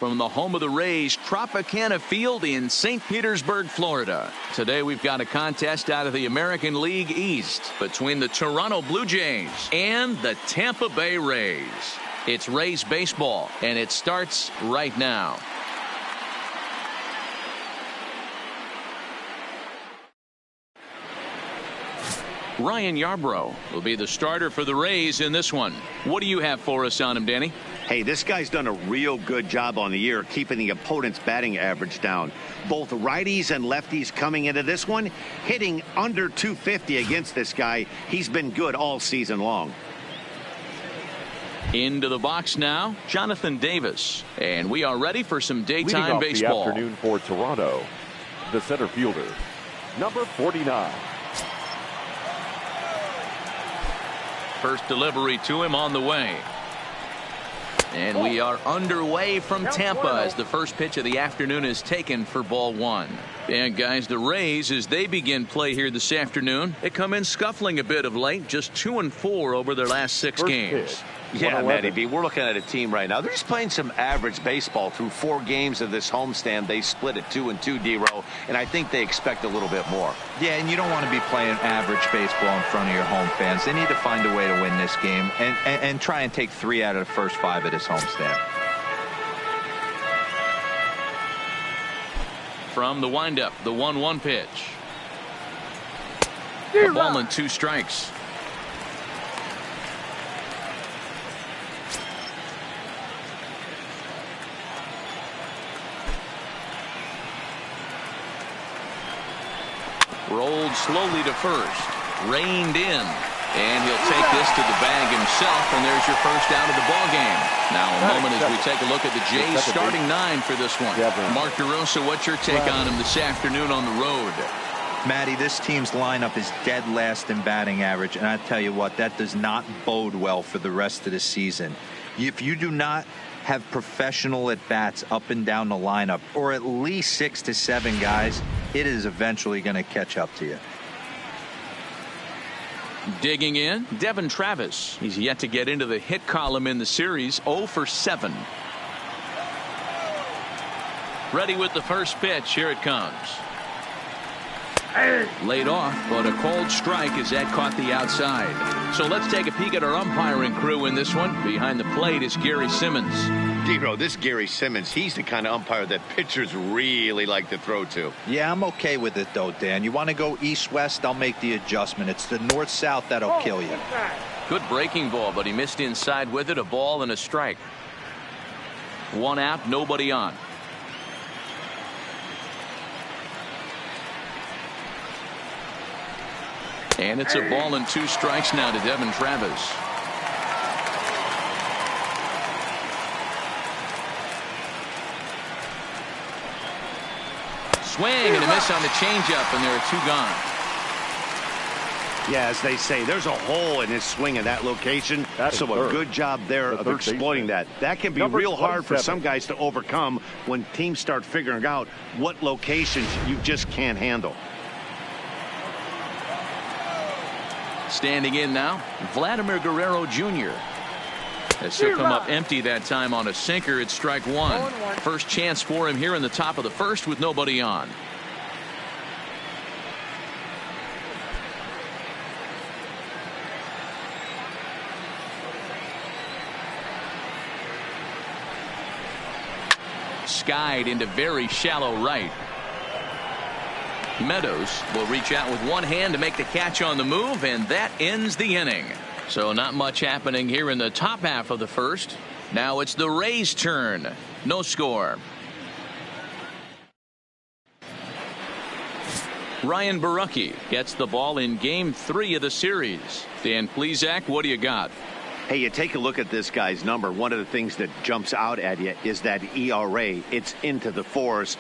From the home of the Rays, Tropicana Field in St. Petersburg, Florida. Today we've got a contest out of the American League East between the Toronto Blue Jays and the Tampa Bay Rays. It's Rays baseball, and it starts right now. Ryan Yarbrough will be the starter for the Rays in this one. What do you have for us on him, Danny? Hey, this guy's done a real good job on the year keeping the opponent's batting average down. Both righties and lefties coming into this one, hitting under 250 against this guy. He's been good all season long. Into the box now, Jonathan Davis. And we are ready for some daytime baseball. The afternoon for Toronto, the center fielder, number 49. First delivery to him on the way. And we are underway from Tampa as the first pitch of the afternoon is taken for ball one. And guys, the Rays, as they begin play here this afternoon, they come in scuffling a bit of late, just 2-4 over their last six games. Yeah, Matty B, we're looking at a team right now. They're just playing some average baseball through 4 games of this homestand. They split at 2-2, D-Row, and I think they expect a little bit more. Yeah, and you don't want to be playing average baseball in front of your home fans. They need to find a way to win this game and try and take 3 out of the first 5 of this homestand. From the windup, the 1-1 pitch. A ball and 2 strikes. Rolled slowly to first. Reined in. And he'll take this to the bag himself, and there's your first out of the ball game. Now a moment as we take a look at the Jays starting 9 for this one. Mark DeRosa, what's your take on him this afternoon on the road? Matty, this team's lineup is dead last in batting average, and I tell you what, that does not bode well for the rest of the season. If you do not have professional at-bats up and down the lineup, or at least 6 to 7 guys, it is eventually going to catch up to you. Digging in, Devin Travis. He's yet to get into the hit column in the series, 0 for 7. Ready with the first pitch. Here it comes. Laid off, but a cold strike as that caught the outside. So let's take a peek at our umpiring crew in this one. Behind the plate is Gary Simmons. D-Row, this Gary Simmons, he's the kind of umpire that pitchers really like to throw to. Yeah, I'm okay with it, though, Dan. You want to go east-west, I'll make the adjustment. It's the north-south that'll kill you. Good breaking ball, but he missed inside with it. A ball and a strike. 1 out, nobody on. And it's a ball and 2 strikes now to Devin Travis. Swing and a miss on the changeup, and there are 2 gone. Yeah, as they say, there's a hole in his swing in that location. So a good job there of exploiting that. That can be real hard for some guys to overcome when teams start figuring out what locations you just can't handle. Standing in now, Vladimir Guerrero Jr. As he'll come up empty that time on a sinker. It's strike 1. First chance for him here in the top of the first with nobody on. Skied into very shallow right. Meadows will reach out with one hand to make the catch on the move, and that ends the inning. So not much happening here in the top half of the first. Now it's the Rays' turn. No score. Ryan Borucki gets the ball in game 3 of the series. Dan Plesac, what do you got? Hey, you take a look at this guy's number. One of the things that jumps out at you is that ERA. It's into the 4s.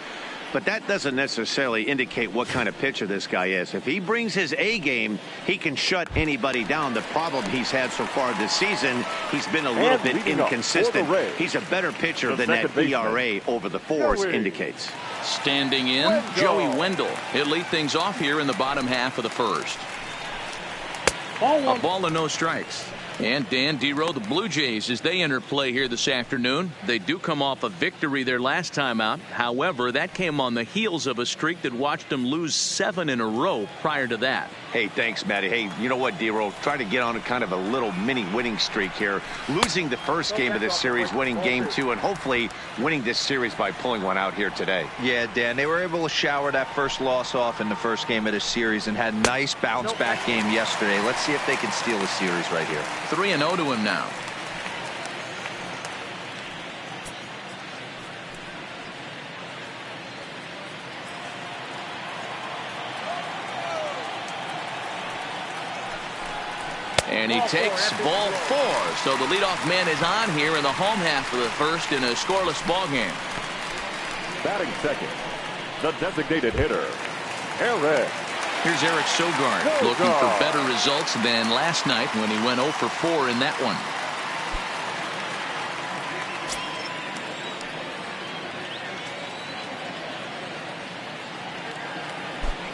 But that doesn't necessarily indicate what kind of pitcher this guy is. If he brings his A game, he can shut anybody down. The problem he's had so far this season, he's been a little bit inconsistent. He's a better pitcher than that ERA over the 4s indicates. Standing in, Joey Wendell. He'll lead things off here in the bottom half of the first. A ball and no strikes. And Dan Dero, the Blue Jays, as they enter play here this afternoon, they do come off a victory their last time out. However, that came on the heels of a streak that watched them lose 7 in a row prior to that. Hey, thanks, Matty. Hey, you know what, Dero? Try to get on a kind of a little mini winning streak here. Losing the first game of this series, winning game 2, and hopefully winning this series by pulling one out here today. Yeah, Dan, they were able to shower that first loss off in the first game of this series and had a nice bounce-back game yesterday. Let's see if they can steal the series right here. 3-0 to him now. And he takes ball 4. So the leadoff man is on here in the home half of the first in a scoreless ball game. Batting second, the designated hitter, Eric. Here's Eric Sogard looking for better results than last night when he went 0 for 4 in that one.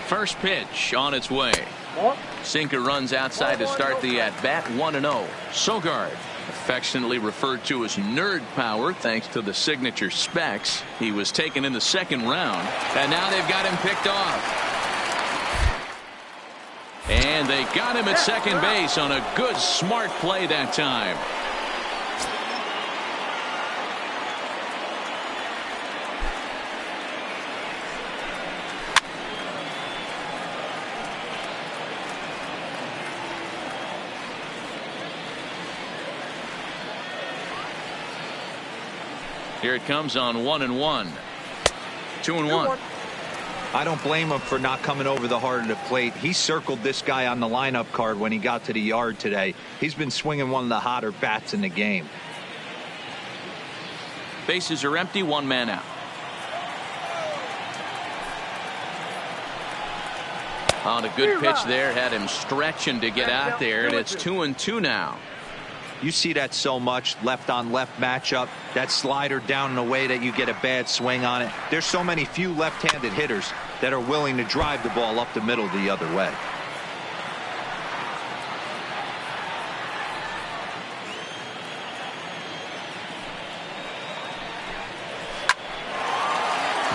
First pitch on its way. Sinker runs outside to start the at-bat. 1-0. Sogard, affectionately referred to as nerd power thanks to the signature specs. He was taken in the second round, and now they've got him picked off. And they got him at second base on a good, smart play that time. Here it comes on 1-1. 2-1. I don't blame him for not coming over the heart of the plate. He circled this guy on the lineup card when he got to the yard today. He's been swinging one of the hotter bats in the game. Bases are empty, 1 man out. On a good pitch there, had him stretching to get out there, and it's 2-2 now. You see that so much, left on left matchup, that slider down in a way that you get a bad swing on it. There's so many few left-handed hitters that are willing to drive the ball up the middle the other way.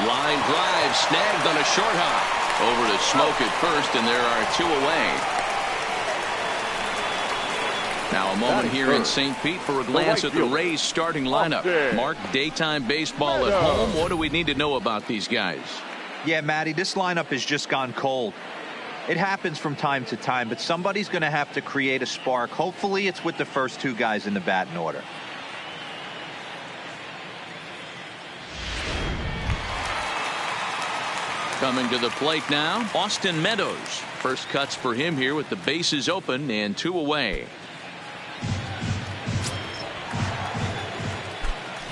Line drive snagged on a short hop. Over to Smoke at first, and there are 2 away. Now a moment here in St. Pete for a glance at the Rays starting lineup. Mark, daytime baseball at home. What do we need to know about these guys? Yeah, Matty, this lineup has just gone cold. It happens from time to time, but somebody's going to have to create a spark. Hopefully it's with the first 2 guys in the batting order. Coming to the plate now, Austin Meadows. First cuts for him here with the bases open and 2 away.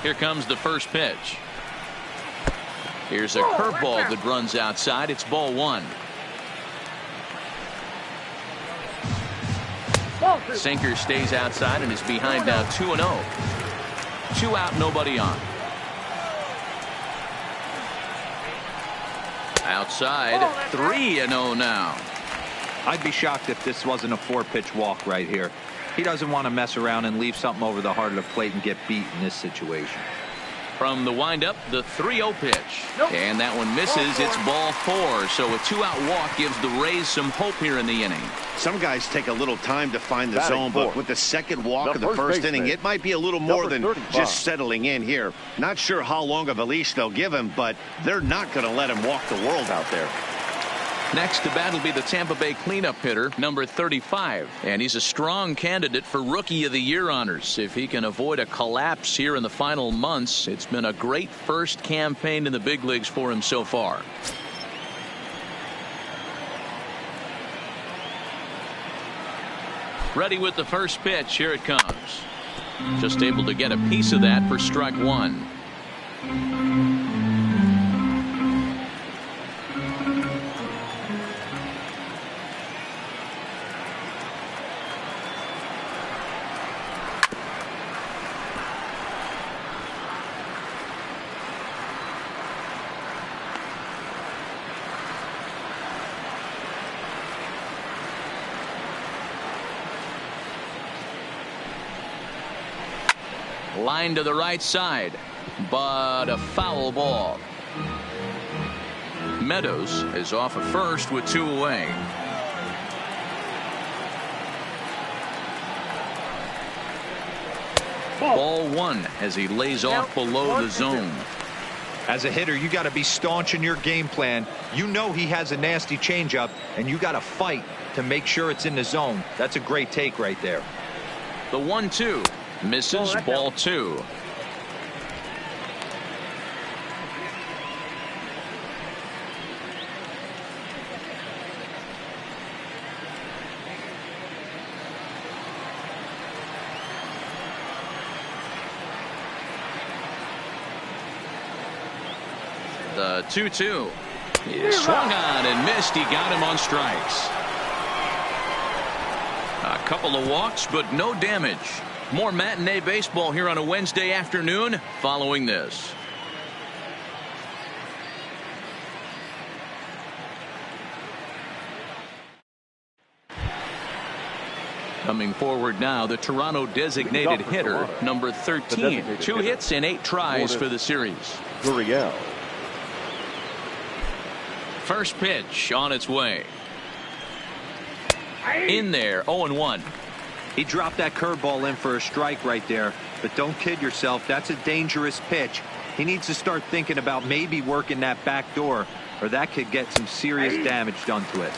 Here comes the first pitch. Here's a curveball that runs outside. It's ball 1. Sinker stays outside and is behind now 2-0. 2 out, nobody on. Outside, 3-0 now. I'd be shocked if this wasn't a 4-pitch walk right here. He doesn't want to mess around and leave something over the heart of the plate and get beat in this situation. From the windup, the 3-0 pitch. And that one misses. It's ball 4. So a 2-out walk gives the Rays some hope here in the inning. Some guys take a little time to find the zone, but with the second walk of the first inning, it might be a little more than just settling in here. Not sure how long of a leash they'll give him, but they're not going to let him walk the world out there. Next to bat will be the Tampa Bay cleanup hitter, number 35. And he's a strong candidate for Rookie of the Year honors. If he can avoid a collapse here in the final months, it's been a great first campaign in the big leagues for him so far. Ready with the first pitch. Here it comes. Just able to get a piece of that for strike 1. Line to the right side, but a foul ball. Meadows is off at first with 2 away. Ball 1 as he lays off below the zone. As a hitter, you got to be staunch in your game plan. You know he has a nasty changeup, and you got to fight to make sure it's in the zone. That's a great take right there. The 1-2 misses. Ball 2. The 2-2 is swung on and missed. He got him on strikes. A couple of walks, but no damage. More matinee baseball here on a Wednesday afternoon following this. Coming forward now, the Toronto designated hitter, number 13. 2 hits in 8 tries for the series. Gurriel. First pitch on its way. In there, 0-1. He dropped that curveball in for a strike right there, but don't kid yourself. That's a dangerous pitch. He needs to start thinking about maybe working that back door, or that could get some serious damage done to it.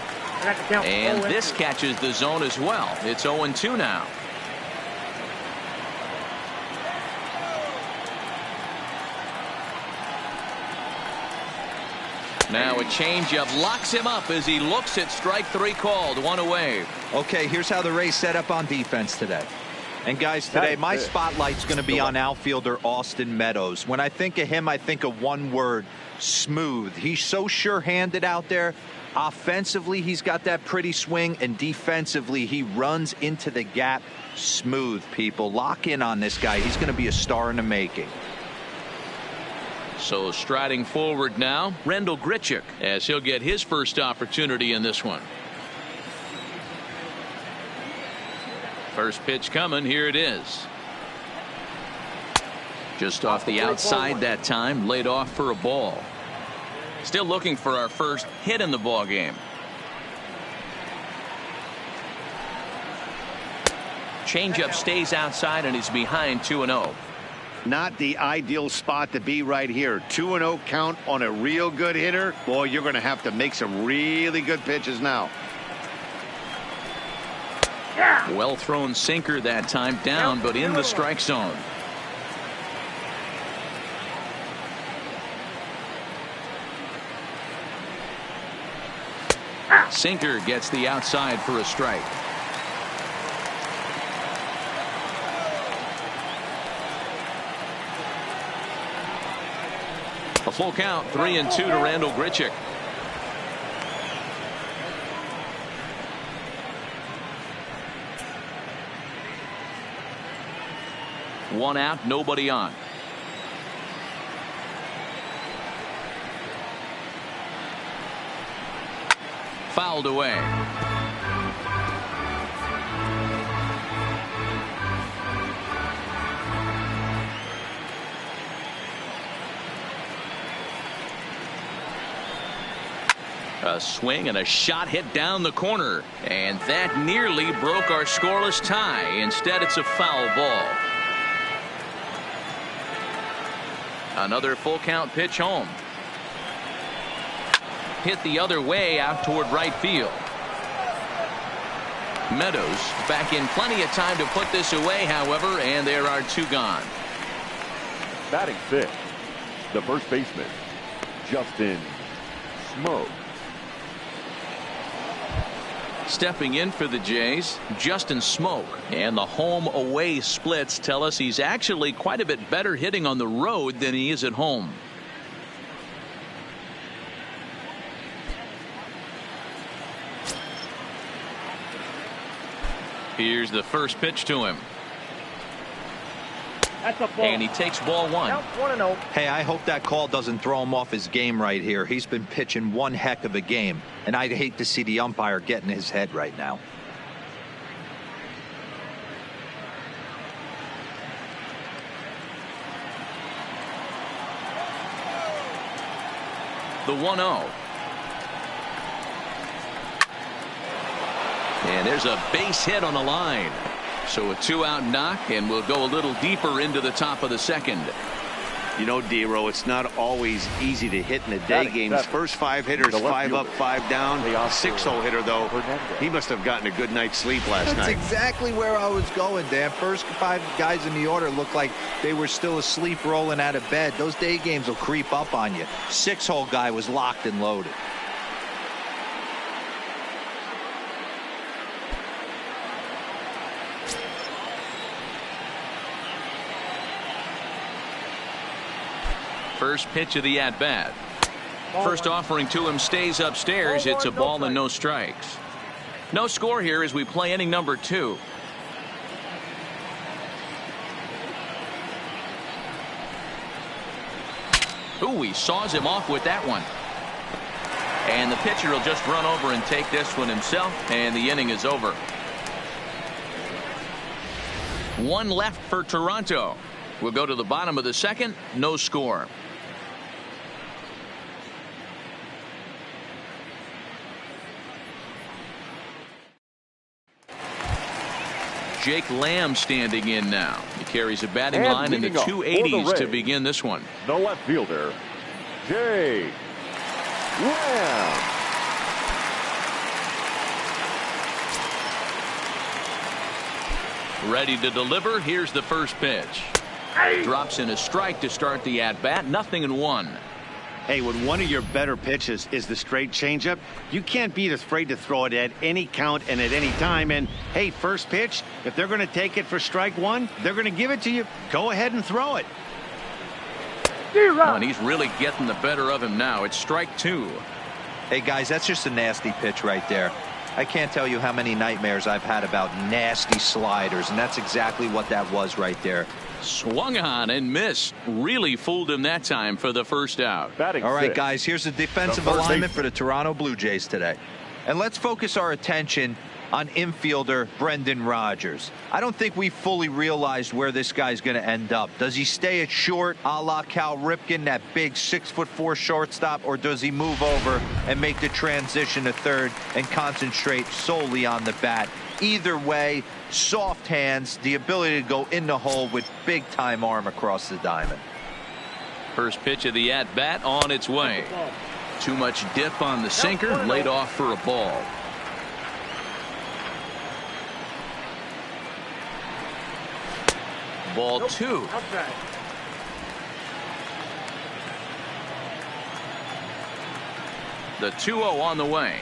And this catches the zone as well. It's 0-2 now. Now a changeup locks him up as he looks at strike 3 called. 1 away. Okay, here's how the Rays set up on defense today. And guys, today my spotlight's going to be on outfielder Austin Meadows. When I think of him, I think of one word: smooth. He's so sure-handed out there. Offensively, he's got that pretty swing, and defensively, he runs into the gap smooth. People, lock in on this guy. He's going to be a star in the making. So striding forward now, Randall Grichuk, as he'll get his first opportunity in this one. First pitch coming. Here it is. Just off the outside that time, laid off for a ball. Still looking for our first hit in the ball game. Changeup stays outside and he's behind 2-0. Not the ideal spot to be right here. 2-0 count on a real good hitter. Boy, you're going to have to make some really good pitches now. Well thrown sinker that time, down but in the strike zone. Sinker gets the outside for a strike. A full count, 3-2 to Randall Grichuk. One out, nobody on. Fouled away. A swing and a shot hit down the corner, and that nearly broke our scoreless tie. Instead, it's a foul ball. Another full count pitch home. Hit the other way out toward right field. Meadows back in plenty of time to put this away, however, and there are 2 gone. Batting 6th, the first baseman, Justin Smoke. Stepping in for the Jays, Justin Smoke. And the home away splits tell us he's actually quite a bit better hitting on the road than he is at home. Here's the first pitch to him. That's a ball. And he takes ball 1. Count 1-0. Hey, I hope that call doesn't throw him off his game right here. He's been pitching one heck of a game, and I'd hate to see the umpire get in his head right now. The 1-0. And there's a base hit on the line. So a 2-out knock, and we'll go a little deeper into the top of the second. You know, D-Row, it's not always easy to hit in the day games. First 5 hitters, 5 up, 5 down. 6-hole hitter, though, he must have gotten a good night's sleep last night. That's exactly where I was going, Dan. First 5 guys in the order looked like they were still asleep rolling out of bed. Those day games will creep up on you. 6-hole guy was locked and loaded. First pitch of the at-bat. First offering to him stays upstairs. It's a ball and no strikes. No score here as we play inning number 2. Ooh, he saws him off with that one. And the pitcher will just run over and take this one himself, and the inning is over. 1 left for Toronto. We'll go to the bottom of the second. No score. Jake Lamb standing in now. He carries a batting line in the 280s to begin this one. The left fielder, Jake Lamb. Ready to deliver. Here's the first pitch. Drops in a strike to start the at-bat. 0-1. Hey, when one of your better pitches is the straight changeup, you can't be afraid to throw it at any count and at any time. And, hey, first pitch, if they're going to take it for strike 1, they're going to give it to you. Go ahead and throw it. Oh, and he's really getting the better of him now. It's strike 2. Hey, guys, that's just a nasty pitch right there. I can't tell you how many nightmares I've had about nasty sliders, and that's exactly what that was right there. Swung on and missed. Really fooled him that time for the first out. All right, guys, here's the defensive alignment for the Toronto Blue Jays today. And let's focus our attention on infielder Brendan Rodgers. I don't think we fully realized where this guy's going to end up. Does he stay at short, a la Cal Ripken, that big 6'4" shortstop, or does he move over and make the transition to third and concentrate solely on the bat? Either way, soft hands, the ability to go in the hole with big-time arm across the diamond. First pitch of the at-bat on its way. Too much dip on the sinker, laid off for a ball. Ball 2. The 2-0 on the way.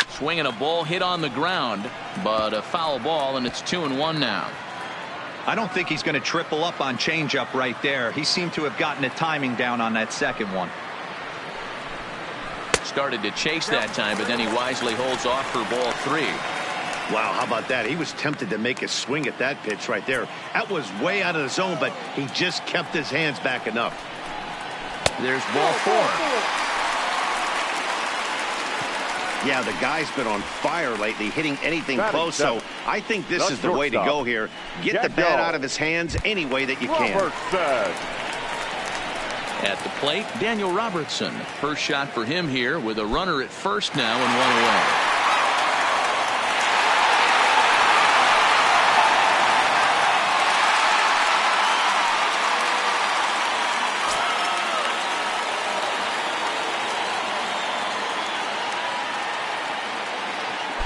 Swinging a ball hit on the ground, but a foul ball, and it's 2-1 now. I don't think he's going to triple up on changeup right there. He seemed to have gotten the timing down on that second one. Started to chase that time, but then he wisely holds off for ball 3. Wow, how about that? He was tempted to make a swing at that pitch right there. That was way out of the zone, but he just kept his hands back enough. There's ball 4. Yeah, the guy's been on fire lately, hitting anything close, so I think this is the way to go here. Get the bat out of his hands any way that you can. At the plate, Daniel Robertson. First shot for him here with a runner at first now and 1 away.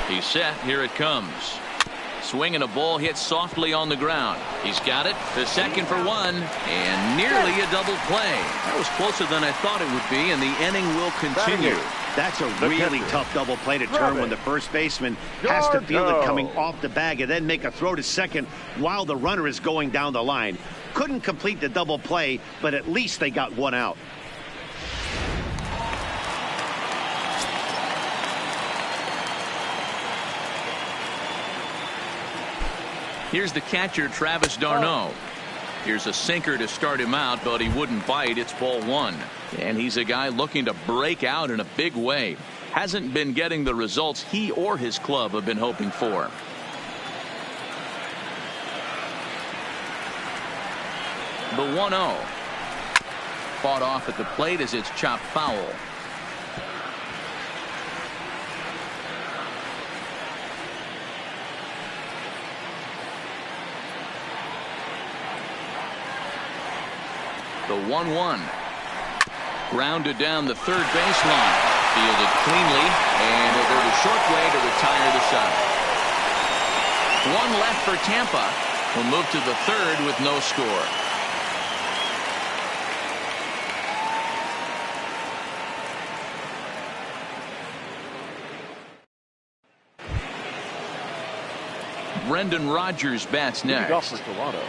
He's set. Here it comes. Swinging a ball hit softly on the ground. He's got it to second for 1 and nearly a double play. That was closer than I thought it would be, and the inning will continue. That's a really tough double play to turn when the first baseman has to feel it coming off the bag and then make a throw to second while the runner is going down the line. Couldn't complete the double play, but at least they got 1 out. Here's the catcher, Travis d'Arnaud. Here's a sinker to start him out, but he wouldn't bite. It's ball 1. And he's a guy looking to break out in a big way. Hasn't been getting the results he or his club have been hoping for. The 1-0. Fought off at the plate as it's chopped foul. The 1-1. Grounded down the third baseline. Fielded cleanly, and he'll go the short way to retire the side. One left for Tampa. Will move to the third with no score. Brendan Rodgers bats next. Off for Toronto,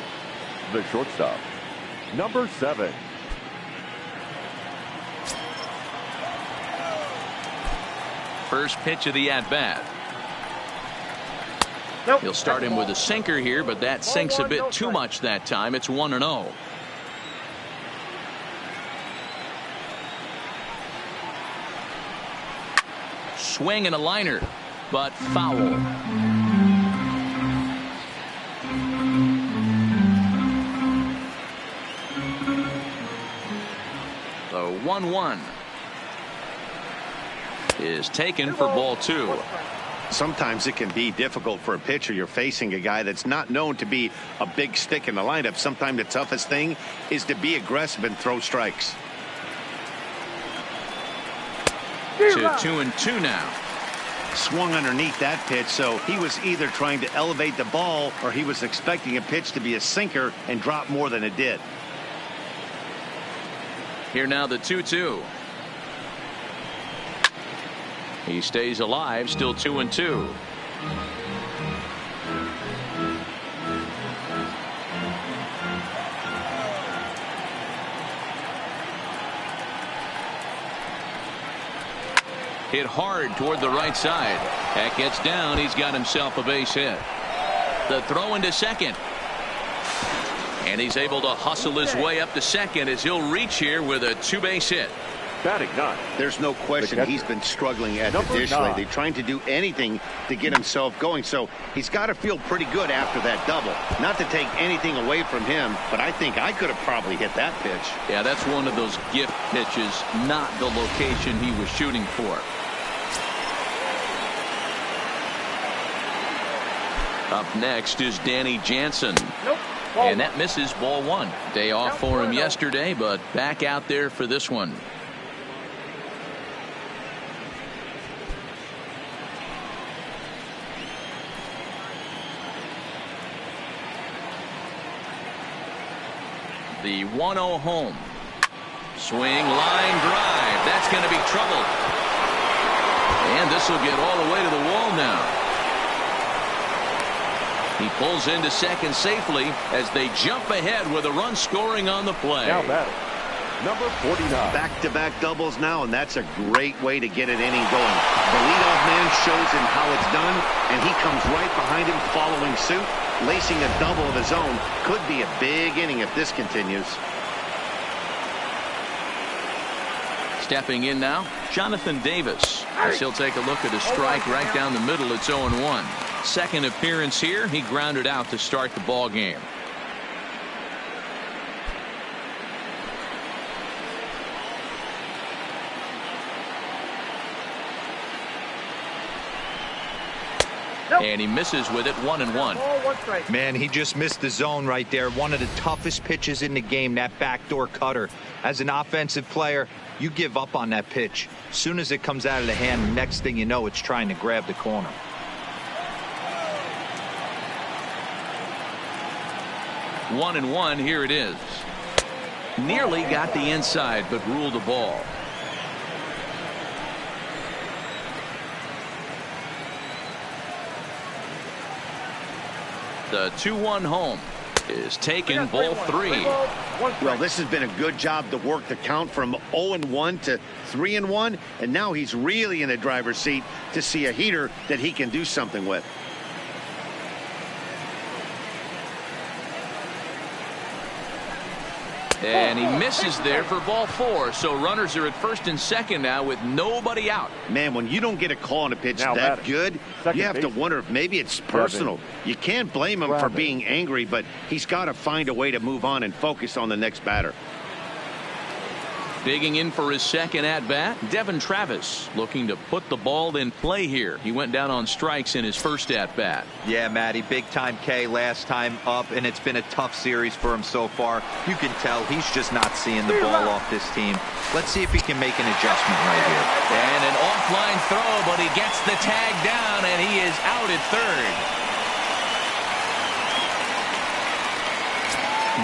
the shortstop, number 7. First pitch of the at-bat. Nope. He'll start him with a sinker here, but that sinks a bit too much that time. It's 1-0. Swing and a liner, but foul. The 1-1 is taken for ball 2. Sometimes it can be difficult for a pitcher. You're facing a guy that's not known to be a big stick in the lineup. Sometimes the toughest thing is to be aggressive and throw strikes. To 2-2 now. Swung underneath that pitch, so he was either trying to elevate the ball or he was expecting a pitch to be a sinker and drop more than it did. Here now the 2-2. He stays alive, still 2-2. Hit hard toward the right side. That gets down. He's got himself a base hit. The throw into second. And he's able to hustle his way up to second as he'll reach here with a 2-base hit. Batting 9. There's no question he's been struggling at the dish lately, trying to do anything to get himself going. So he's got to feel pretty good after that double. Not to take anything away from him, but I think I could have probably hit that pitch. Yeah, that's one of those gift pitches, not the location he was shooting for. Up next is Danny Jansen. Nope. And that misses ball 1. Day off for him yesterday, but back out there for this one. The 1-0 home. Swing, line drive. That's going to be trouble. And this will get all the way to the wall now. He pulls into second safely as they jump ahead with a run scoring on the play. Now batting, number 49. Back-to-back doubles now, and that's a great way to get an inning going. The leadoff man shows him how it's done, and he comes right behind him following suit. Lacing a double of his own could be a big inning if this continues. Stepping in now, Jonathan Davis. As he'll take a look at a strike right down the middle. It's 0-1. Second appearance here. He grounded out to start the ball game. And he misses with it. 1-1. Man, he just missed the zone right there. One of the toughest pitches in the game, that backdoor cutter. As an offensive player, you give up on that pitch. As soon as it comes out of the hand, next thing you know, it's trying to grab the corner. One and one. Here it is. Nearly got the inside, but ruled the ball. The 2-1 home is taken. Ball 3. Well, this has been a good job to work the count from 0-1 to 3-1, and now he's really in the driver's seat to see a heater that he can do something with. And he misses there for ball 4. So runners are at first and second now with nobody out. Man, when you don't get a call on a pitch that good, you have to wonder if maybe it's personal. You can't blame him for being angry, but he's got to find a way to move on and focus on the next batter. Digging in for his second at-bat, Devin Travis looking to put the ball in play here. He went down on strikes in his first at-bat. Yeah, Matty, big-time K last time up, and it's been a tough series for him so far. You can tell he's just not seeing the ball off this team. Let's see if he can make an adjustment right here. And an offline throw, but he gets the tag down, and he is out at third.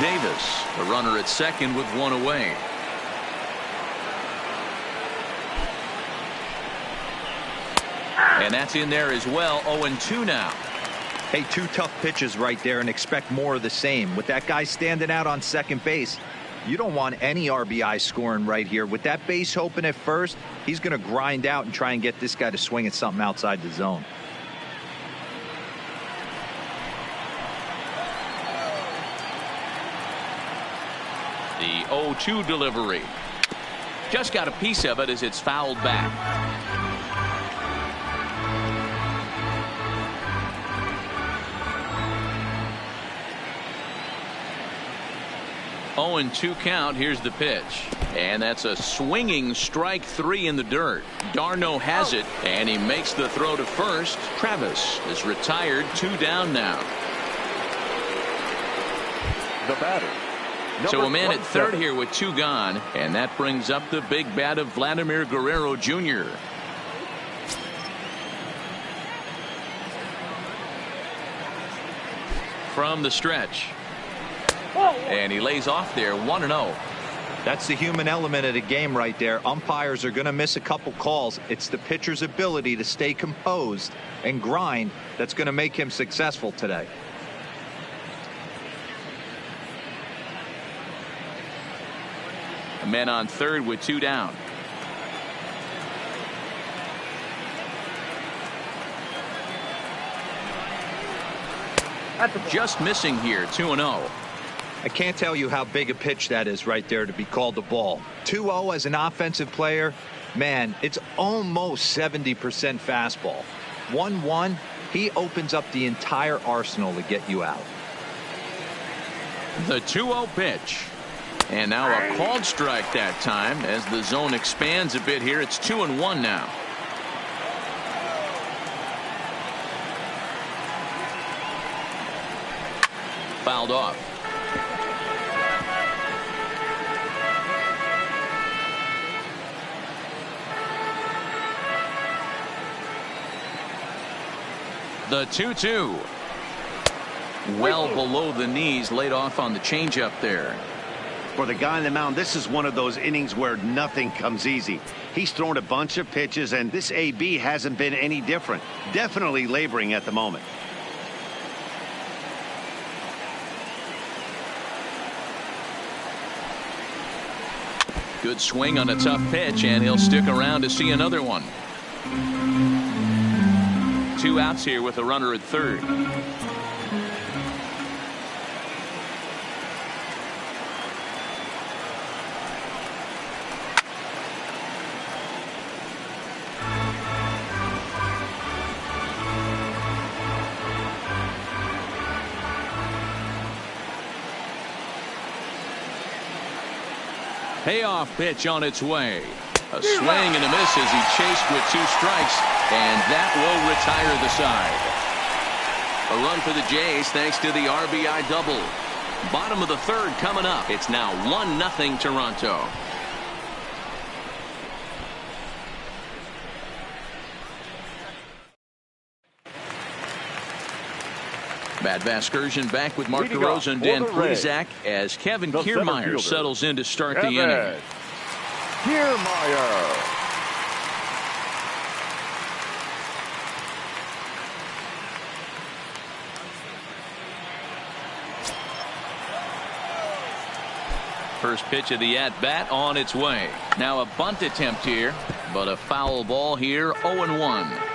Davis, a runner at second with one away. And that's in there as well. 0-2 now. Hey, two tough pitches right there, and expect more of the same. With that guy standing out on second base, you don't want any RBI scoring right here. With that base open at first, he's going to grind out and try and get this guy to swing at something outside the zone. The 0-2 delivery. Just got a piece of it as it's fouled back. Oh, and 2 count. Here's the pitch. And that's a swinging strike 3 in the dirt. Darno has it, and he makes the throw to first. Travis is retired. 2 down now. The batter. So a man at third here with 2 gone, and that brings up the big bat of Vladimir Guerrero Jr. From the stretch. And he lays off there 1-0. That's the human element of the game right there. Umpires are going to miss a couple calls. It's the pitcher's ability to stay composed and grind that's going to make him successful today. A man on third with 2 down. Just missing here. 2-0. I can't tell you how big a pitch that is right there to be called a ball. 2-0 as an offensive player, man, it's almost 70% fastball. 1-1, he opens up the entire arsenal to get you out. The 2-0 pitch. And now a called strike that time as the zone expands a bit here. It's 2-1 now. Fouled off. The 2-2. Well below the knees, laid off on the changeup there. For the guy on the mound, this is one of those innings where nothing comes easy. He's thrown a bunch of pitches, and this AB hasn't been any different. Definitely laboring at the moment. Good swing on a tough pitch, and he'll stick around to see another one. 2 outs here with a runner at third. Payoff pitch on its way. A swing and a miss as he chased with 2 strikes, and that will retire the side. A run for the Jays thanks to the RBI double. Bottom of the third coming up. It's now 1-0 Toronto. Matt Vasgersian back with Mark DeRosa and Dan Plesac as Kevin Kiermaier settles in to start the inning. Kiermaier. First pitch of the at-bat on its way. Now a bunt attempt here, but a foul ball here. 0-1.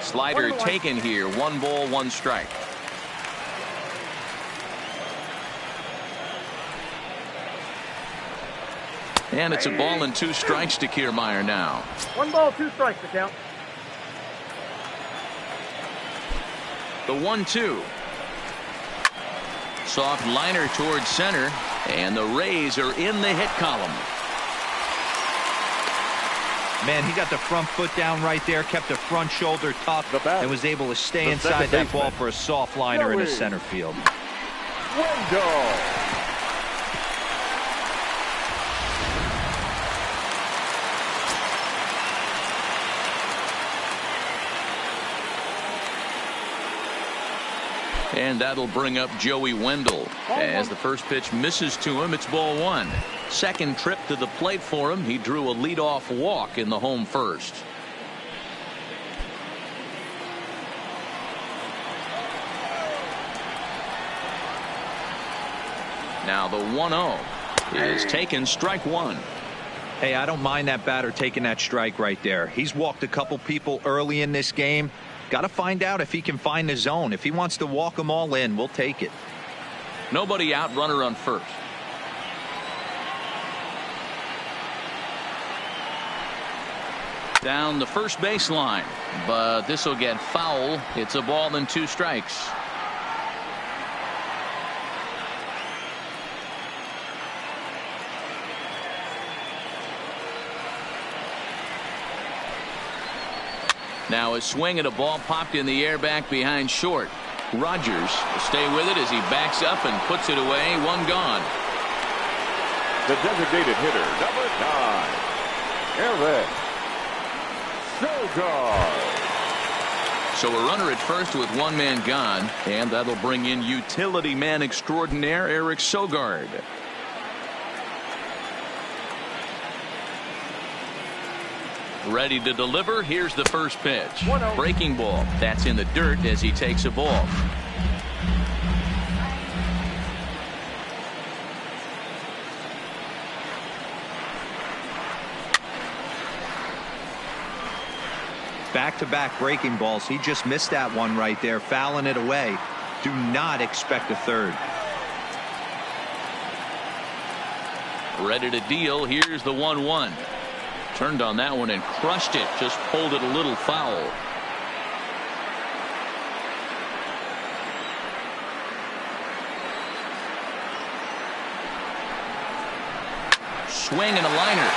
Slider taken here. 1 ball, 1 strike. And it's a ball and 2 strikes to Kiermaier now. 1 ball, 2 strikes to count. The 1-2. soft liner towards center, and the Rays are in the hit column. Man, he got the front foot down right there, kept the front shoulder tucked, and was able to stay inside that ball for a soft liner in the center field. And that'll bring up Joey Wendell. As the first pitch misses to him, it's ball one. Second trip to the plate for him. He drew a leadoff walk in the home first. Now the 1-0 is taken, strike one. Hey, I don't mind that batter taking that strike right there. He's walked a couple people early in this game. Got to find out if he can find the zone. If he wants to walk them all in, we'll take it. Nobody out, runner on first. Down the first baseline, but this will get foul. It's a ball and 2 strikes. Now a swing at a ball popped in the air back behind short. Rogers will stay with it as he backs up and puts it away. One gone. The designated hitter, number 9, Eric Sogard. So a runner at first with one man gone, and that'll bring in utility man extraordinaire Eric Sogard. Ready to deliver. Here's the first pitch. 1-0. Breaking ball. That's in the dirt as he takes a ball. Back-to-back breaking balls. He just missed that one right there, fouling it away. Do not expect a third. Ready to deal. Here's the 1-1. Turned on that one and crushed it. Just pulled it a little foul. Swing and a liner.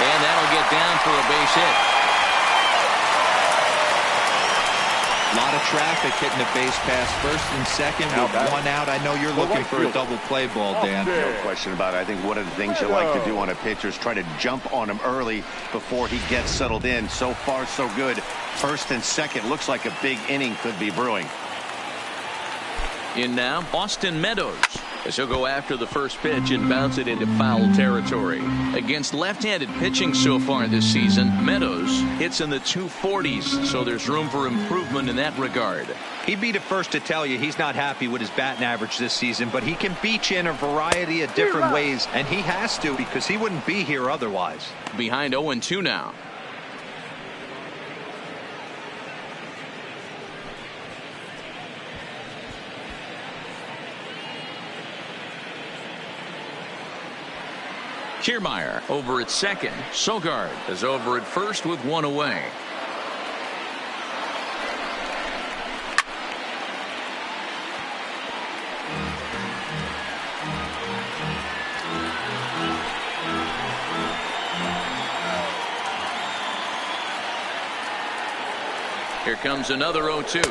And that'll get down for a base hit. A lot of traffic hitting the base pass first and second with one out. I know you're looking for a double play ball, Dan. No question about it. I think one of the things you like to do on a pitcher is try to jump on him early before he gets settled in. So far, so good. First and second. Looks like a big inning could be brewing. In now, Austin Meadows, as he'll go after the first pitch and bounce it into foul territory. Against left-handed pitching so far this season, Meadows hits in the 240s, so there's room for improvement in that regard. He'd be the first to tell you he's not happy with his batting average this season, but he can beat you in a variety of different ways, and he has to because he wouldn't be here otherwise. Behind 0-2 now. Kiermaier over at second. Sogard is over at first with one away. Here comes another 0-2.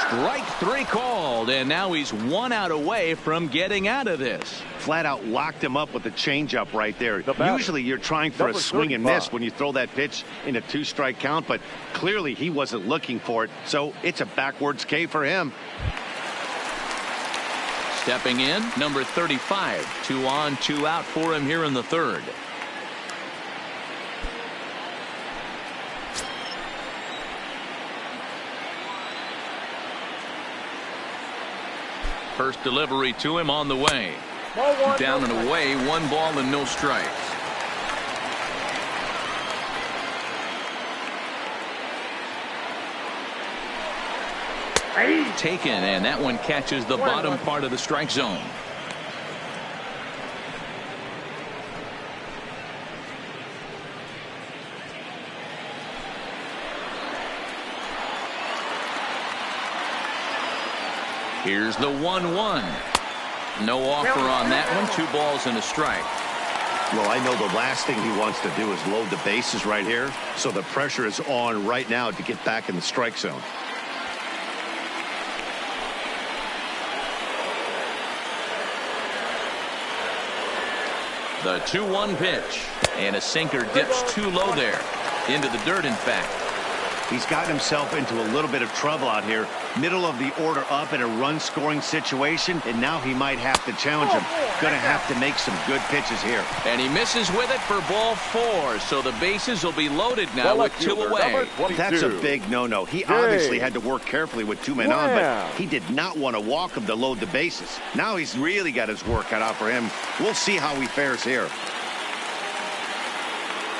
Strike 3 called, and now he's 1 out away from getting out of this. Flat out locked him up with the changeup right there. Usually you're trying for a swing and miss when you throw that pitch in a 2-strike count, but clearly he wasn't looking for it, so it's a backwards K for him. Stepping in, number 35. 2 on, 2 out for him here in the third. First delivery to him on the way. Ball one, Down no and away, 1 ball and no strikes. Taken, and that one catches the bottom part of the strike zone. Here's the 1-1. No offer on that one. 2 balls and a strike. Well, I know the last thing he wants to do is load the bases right here. So the pressure is on right now to get back in the strike zone. The 2-1 pitch. And a sinker dips too low there. Into the dirt, in fact. He's gotten himself into a little bit of trouble out here. Middle of the order up in a run-scoring situation, and now he might have to challenge him. Going to have to make some good pitches here. And he misses with it for ball 4, so the bases will be loaded now with 2 away. That's a big no-no. He obviously had to work carefully with 2 men on, but he did not want to walk him to load the bases. Now he's really got his work cut out for him. We'll see how he fares here.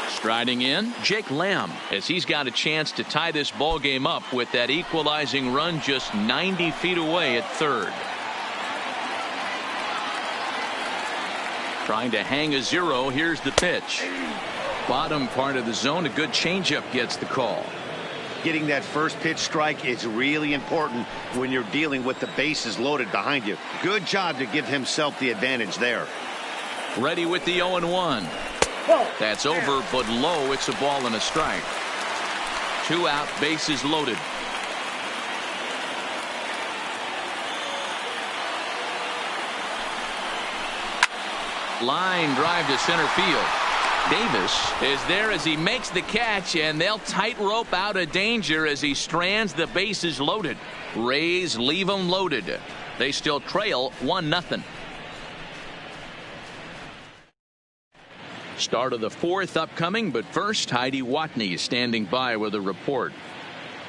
Striding in, Jake Lamb, as he's got a chance to tie this ball game up with that equalizing run just 90 feet away at third. Trying to hang a 0. Here's the pitch. Bottom part of the zone. A good changeup gets the call. Getting that first pitch strike is really important when you're dealing with the bases loaded behind you. Good job to give himself the advantage there. Ready with the 0-1. That's over, but low. It's a ball and a strike. 2 out, bases loaded. Line drive to center field. Davis is there as he makes the catch, and they'll tightrope out of danger as he strands the bases loaded. Rays leave them loaded. They still trail 1-0. Start of the 4th upcoming, but first, Heidi Watney standing by with a report.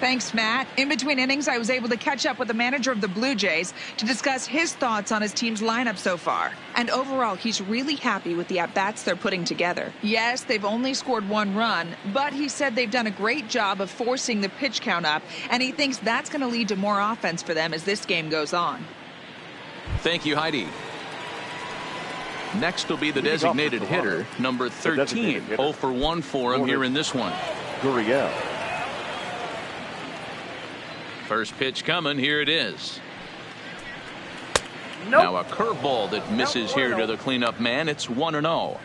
Thanks, Matt. In between innings, I was able to catch up with the manager of the Blue Jays to discuss his thoughts on his team's lineup so far. And overall, he's really happy with the at-bats they're putting together. Yes, they've only scored 1 run, but he said they've done a great job of forcing the pitch count up, and he thinks that's going to lead to more offense for them as this game goes on. Thank you, Heidi. Next will be the designated hitter, number 13. 0 for 1 for him here in this one. Gurriel. First pitch coming. Here it is. Now a curveball that misses here to the cleanup man. It's 1-0.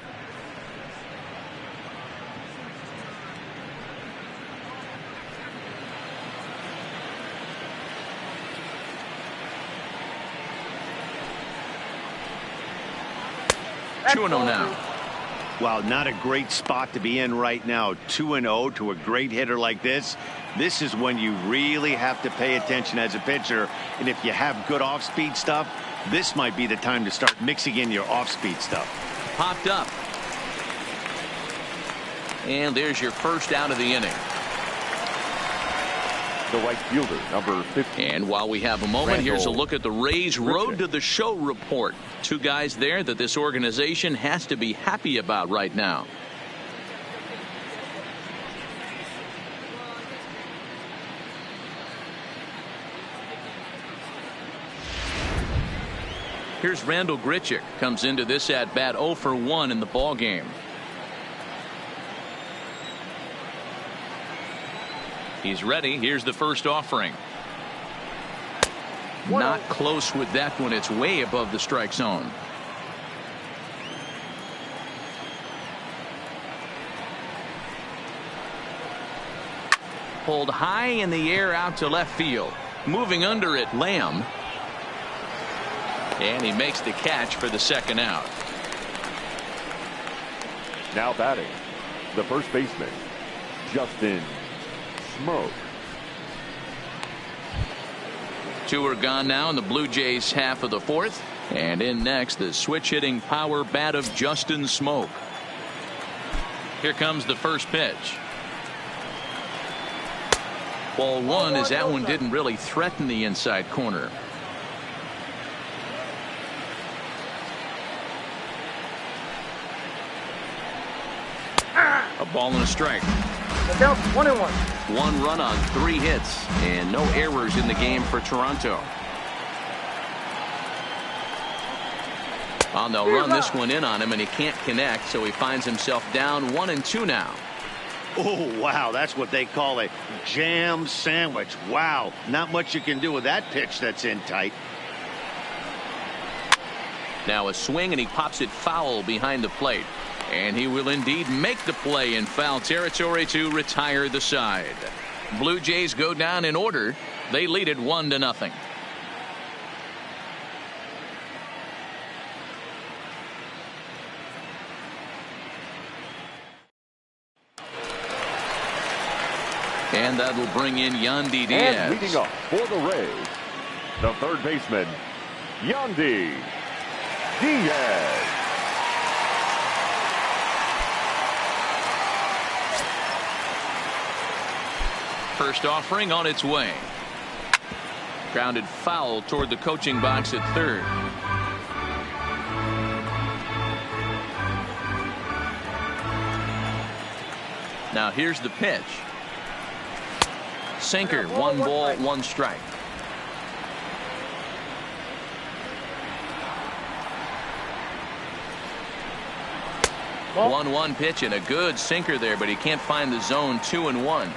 Now. Wow, not a great spot to be in right now. 2-0 to a great hitter like this. This is when you really have to pay attention as a pitcher. And if you have good off-speed stuff, this might be the time to start mixing in your off-speed stuff. Popped up. And there's your first out of the inning. The right fielder, number 15. And while we have a moment, here's a look at the Rays Road to the Show report. 2 guys there that this organization has to be happy about right now. Here's Randall Grichuk. Comes into this at bat 0 for 1 in the ball game. He's ready. Here's the first offering. Not close with that one. It's way above the strike zone. Pulled high in the air out to left field. Moving under it, Lamb. And he makes the catch for the second out. Now batting, the first baseman, Justin Smoke. 2 are gone now in the Blue Jays half of the 4th. And in next, the switch hitting power bat of Justin Smoke. Here comes the first pitch. Ball 1 as that one didn't really threaten the inside corner. A ball and a strike. Down 1-1. 1 run on 3 hits and no errors in the game for Toronto. They'll run this one in on him, and he can't connect, so he finds himself down 1-2 now. Oh, wow. That's what they call a jam sandwich. Wow. Not much you can do with that pitch that's in tight. Now a swing, and he pops it foul behind the plate. And he will indeed make the play in foul territory to retire the side. Blue Jays go down in order. They lead it 1-0. And that'll bring in Yandy Diaz. And leading up for the Rays, the third baseman, Yandy Diaz. First offering on its way. Grounded foul toward the coaching box at third. Now here's the pitch. Sinker, 1 ball, 1 strike. Ball. 1-1 pitch and a good sinker there, but he can't find the zone. 2-1.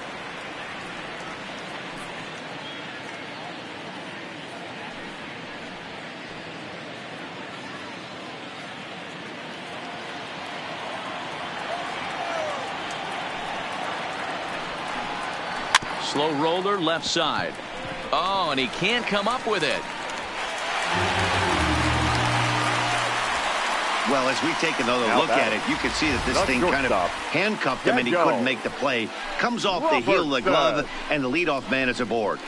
Slow roller left side. Oh, and he can't come up with it. Well, as we take another look at it, you can see that this thing kind of handcuffed him, and he couldn't make the play. Comes off the heel of the glove, and the leadoff man is aboard.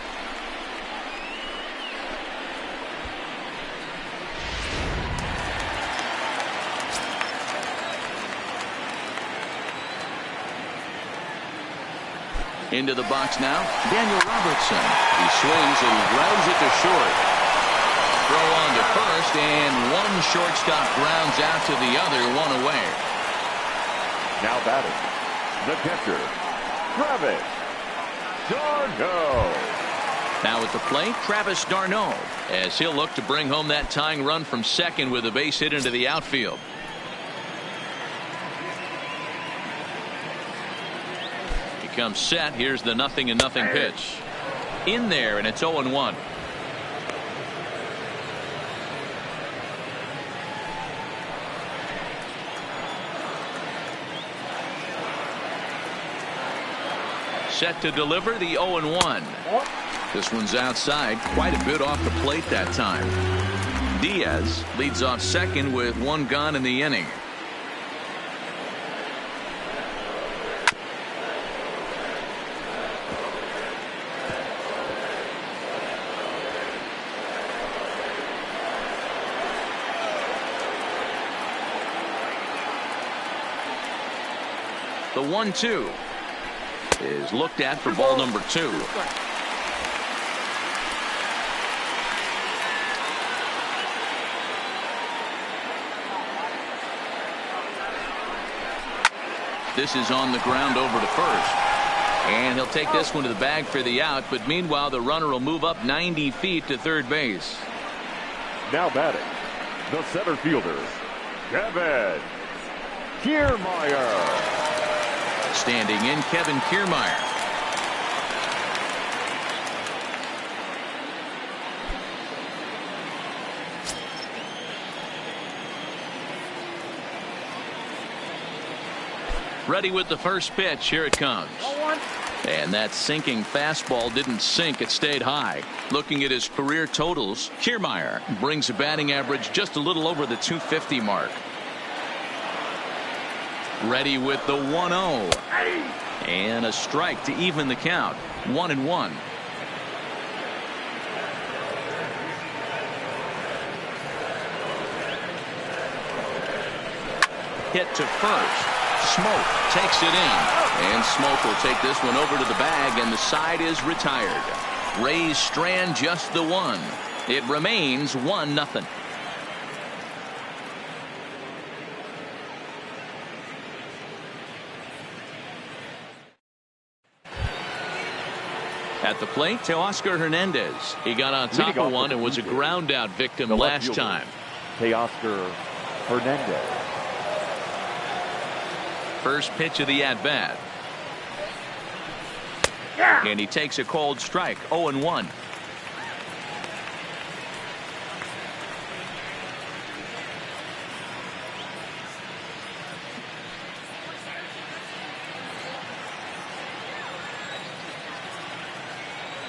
Into the box now, Daniel Robertson. He swings and grounds it to short. Throw on to first, and one shortstop grounds out to the other, 1 away. Now batting, the catcher, Travis d'Arnaud. Now at the plate, Travis d'Arnaud, as he'll look to bring home that tying run from second with a base hit into the outfield. Comes set. Here's the 0-0 pitch. In there, and it's 0-1. Set to deliver the 0-1. This one's outside, quite a bit off the plate that time. Diaz leads off second with 1 gone in the inning. The 1-2 is looked at for ball number 2. This is on the ground over to first. And he'll take this one to the bag for the out, but meanwhile the runner will move up 90 feet to third base. Now batting, the center fielder, Kevin Kiermaier. Standing in, Kevin Kiermaier. Ready with the first pitch. Here it comes. And that sinking fastball didn't sink. It stayed high. Looking at his career totals, Kiermaier brings a batting average just a little over the 250 mark. Ready with the 1-0. And a strike to even the count. 1-1. Hit to first. Smoke takes it in. And Smoke will take this one over to the bag, and the side is retired. Rays strand just the 1. It remains 1-0. At the plate, Teoscar Hernandez. He got on top of one and was a ground out victim last time. Teoscar Hernandez. First pitch of the at bat. And he takes a cold strike. 0-1.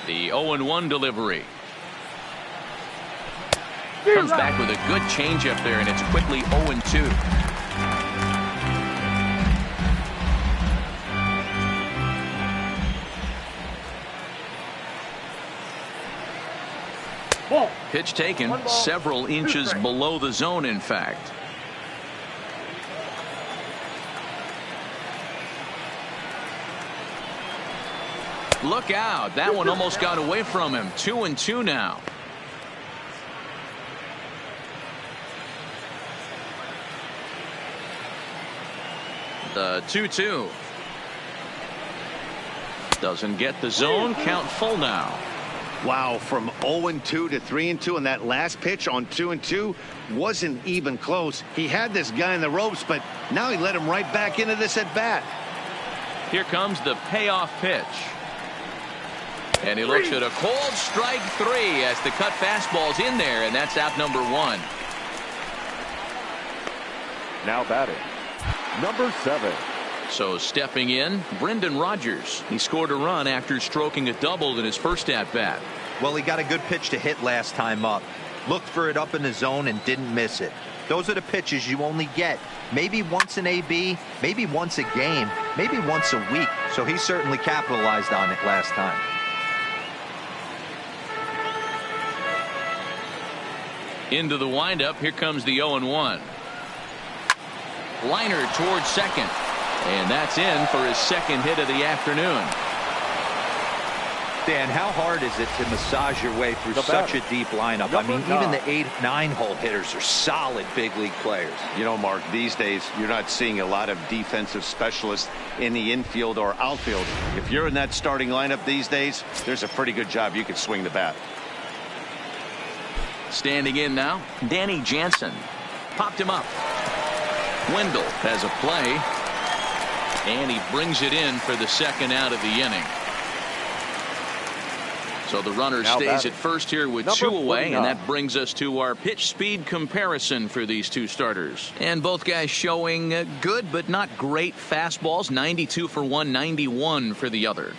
The 0-1 delivery. Comes back with a good changeup there, and it's quickly 0-2. Pitch taken several inches below the zone, in fact. Look out. That one almost got away from him. 2-2 now. The 2-2. Doesn't get the zone. Count full now. Wow, from 0-2 to 3-2, and that last pitch on 2-2 wasn't even close. He had this guy in the ropes, but now he let him right back into this at bat. Here comes the payoff pitch. And he looks at a cold strike 3 as the cut fastball's in there, and that's out number 1. Now batting, number 7. So stepping in, Brendan Rodgers. He scored a run after stroking a double in his first at-bat. Well, he got a good pitch to hit last time up. Looked for it up in the zone and didn't miss it. Those are the pitches you only get maybe once an AB, maybe once a game, maybe once a week. So he certainly capitalized on it last time. Into the windup. Here comes the 0-1. Liner towards second. And that's in for his second hit of the afternoon. Dan, how hard is it to massage your way through such a deep lineup? I mean, even the 8-9-hole hitters are solid big league players. You know, Mark, these days you're not seeing a lot of defensive specialists in the infield or outfield. If you're in that starting lineup these days, there's a pretty good job you can swing the bat. Standing in now, Danny Jansen. Popped him up. Wendell has a play. And he brings it in for the second out of the inning. So the runner stays at first here with 2 away, and that brings us to our pitch speed comparison for these two starters. And both guys showing good but not great fastballs. 92 for one, 91 for the other.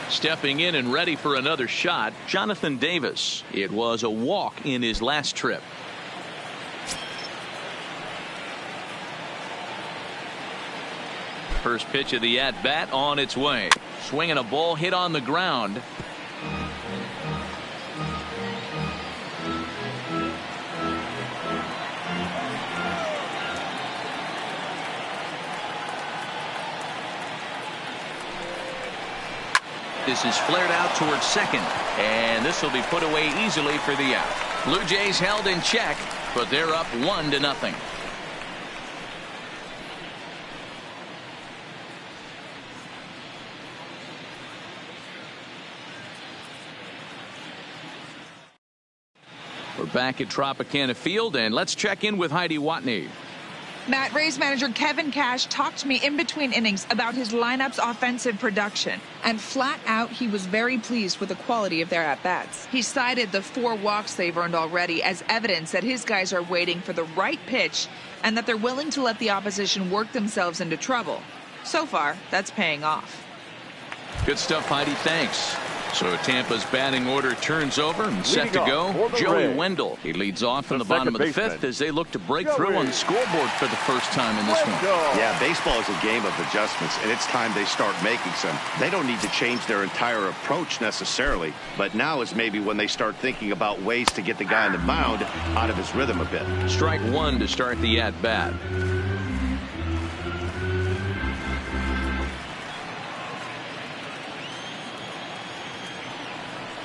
Stepping in and ready for another shot, Jonathan Davis. It was a walk in his last trip. First pitch of the at-bat on its way. Swinging a ball hit on the ground. This is flared out towards second, and this will be put away easily for the out. Blue Jays held in check, but they're up 1-0. We're back at Tropicana Field, and let's check in with Heidi Watney. Matt, Rays manager Kevin Cash talked to me in between innings about his lineup's offensive production. And flat out, he was very pleased with the quality of their at-bats. He cited the 4 walks they've earned already as evidence that his guys are waiting for the right pitch and that they're willing to let the opposition work themselves into trouble. So far, that's paying off. Good stuff, Heidi. Thanks. So Tampa's batting order turns over and set to go. Joey Wendell. He leads off in the bottom of the 5th as they look to break through on the scoreboard for the first time in this one. Yeah, baseball is a game of adjustments, and it's time they start making some. They don't need to change their entire approach necessarily, but now is maybe when they start thinking about ways to get the guy on the mound out of his rhythm a bit. Strike 1 to start the at-bat.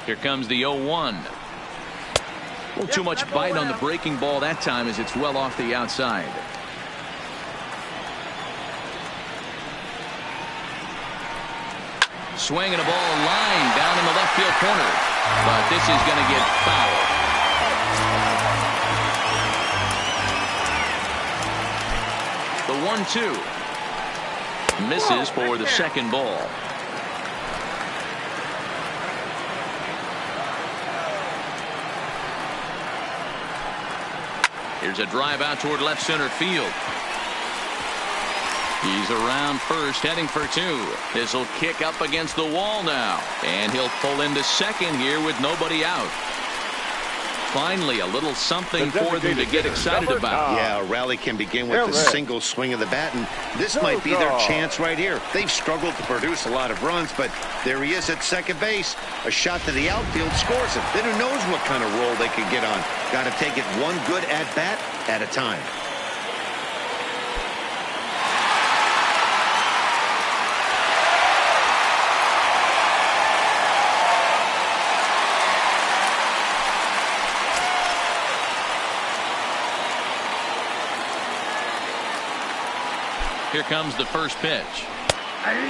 Here comes the 0-1. A little too much bite on the breaking ball that time as it's well off the outside. Swinging a ball line down in the left field corner. But this is going to get fouled. The 1-2. Misses for the second ball. Here's a drive out toward left center field. He's around first, heading for two. This will kick up against the wall now. And he'll pull into second here with nobody out. Finally, a little something for them to get excited about. Yeah, a rally can begin with a single swing of the bat, and this might be their chance right here. They've struggled to produce a lot of runs, but there he is at second base. A shot to the outfield scores it. Then who knows what kind of roll they could get on. Got to take it one good at-bat at a time. Here comes the first pitch.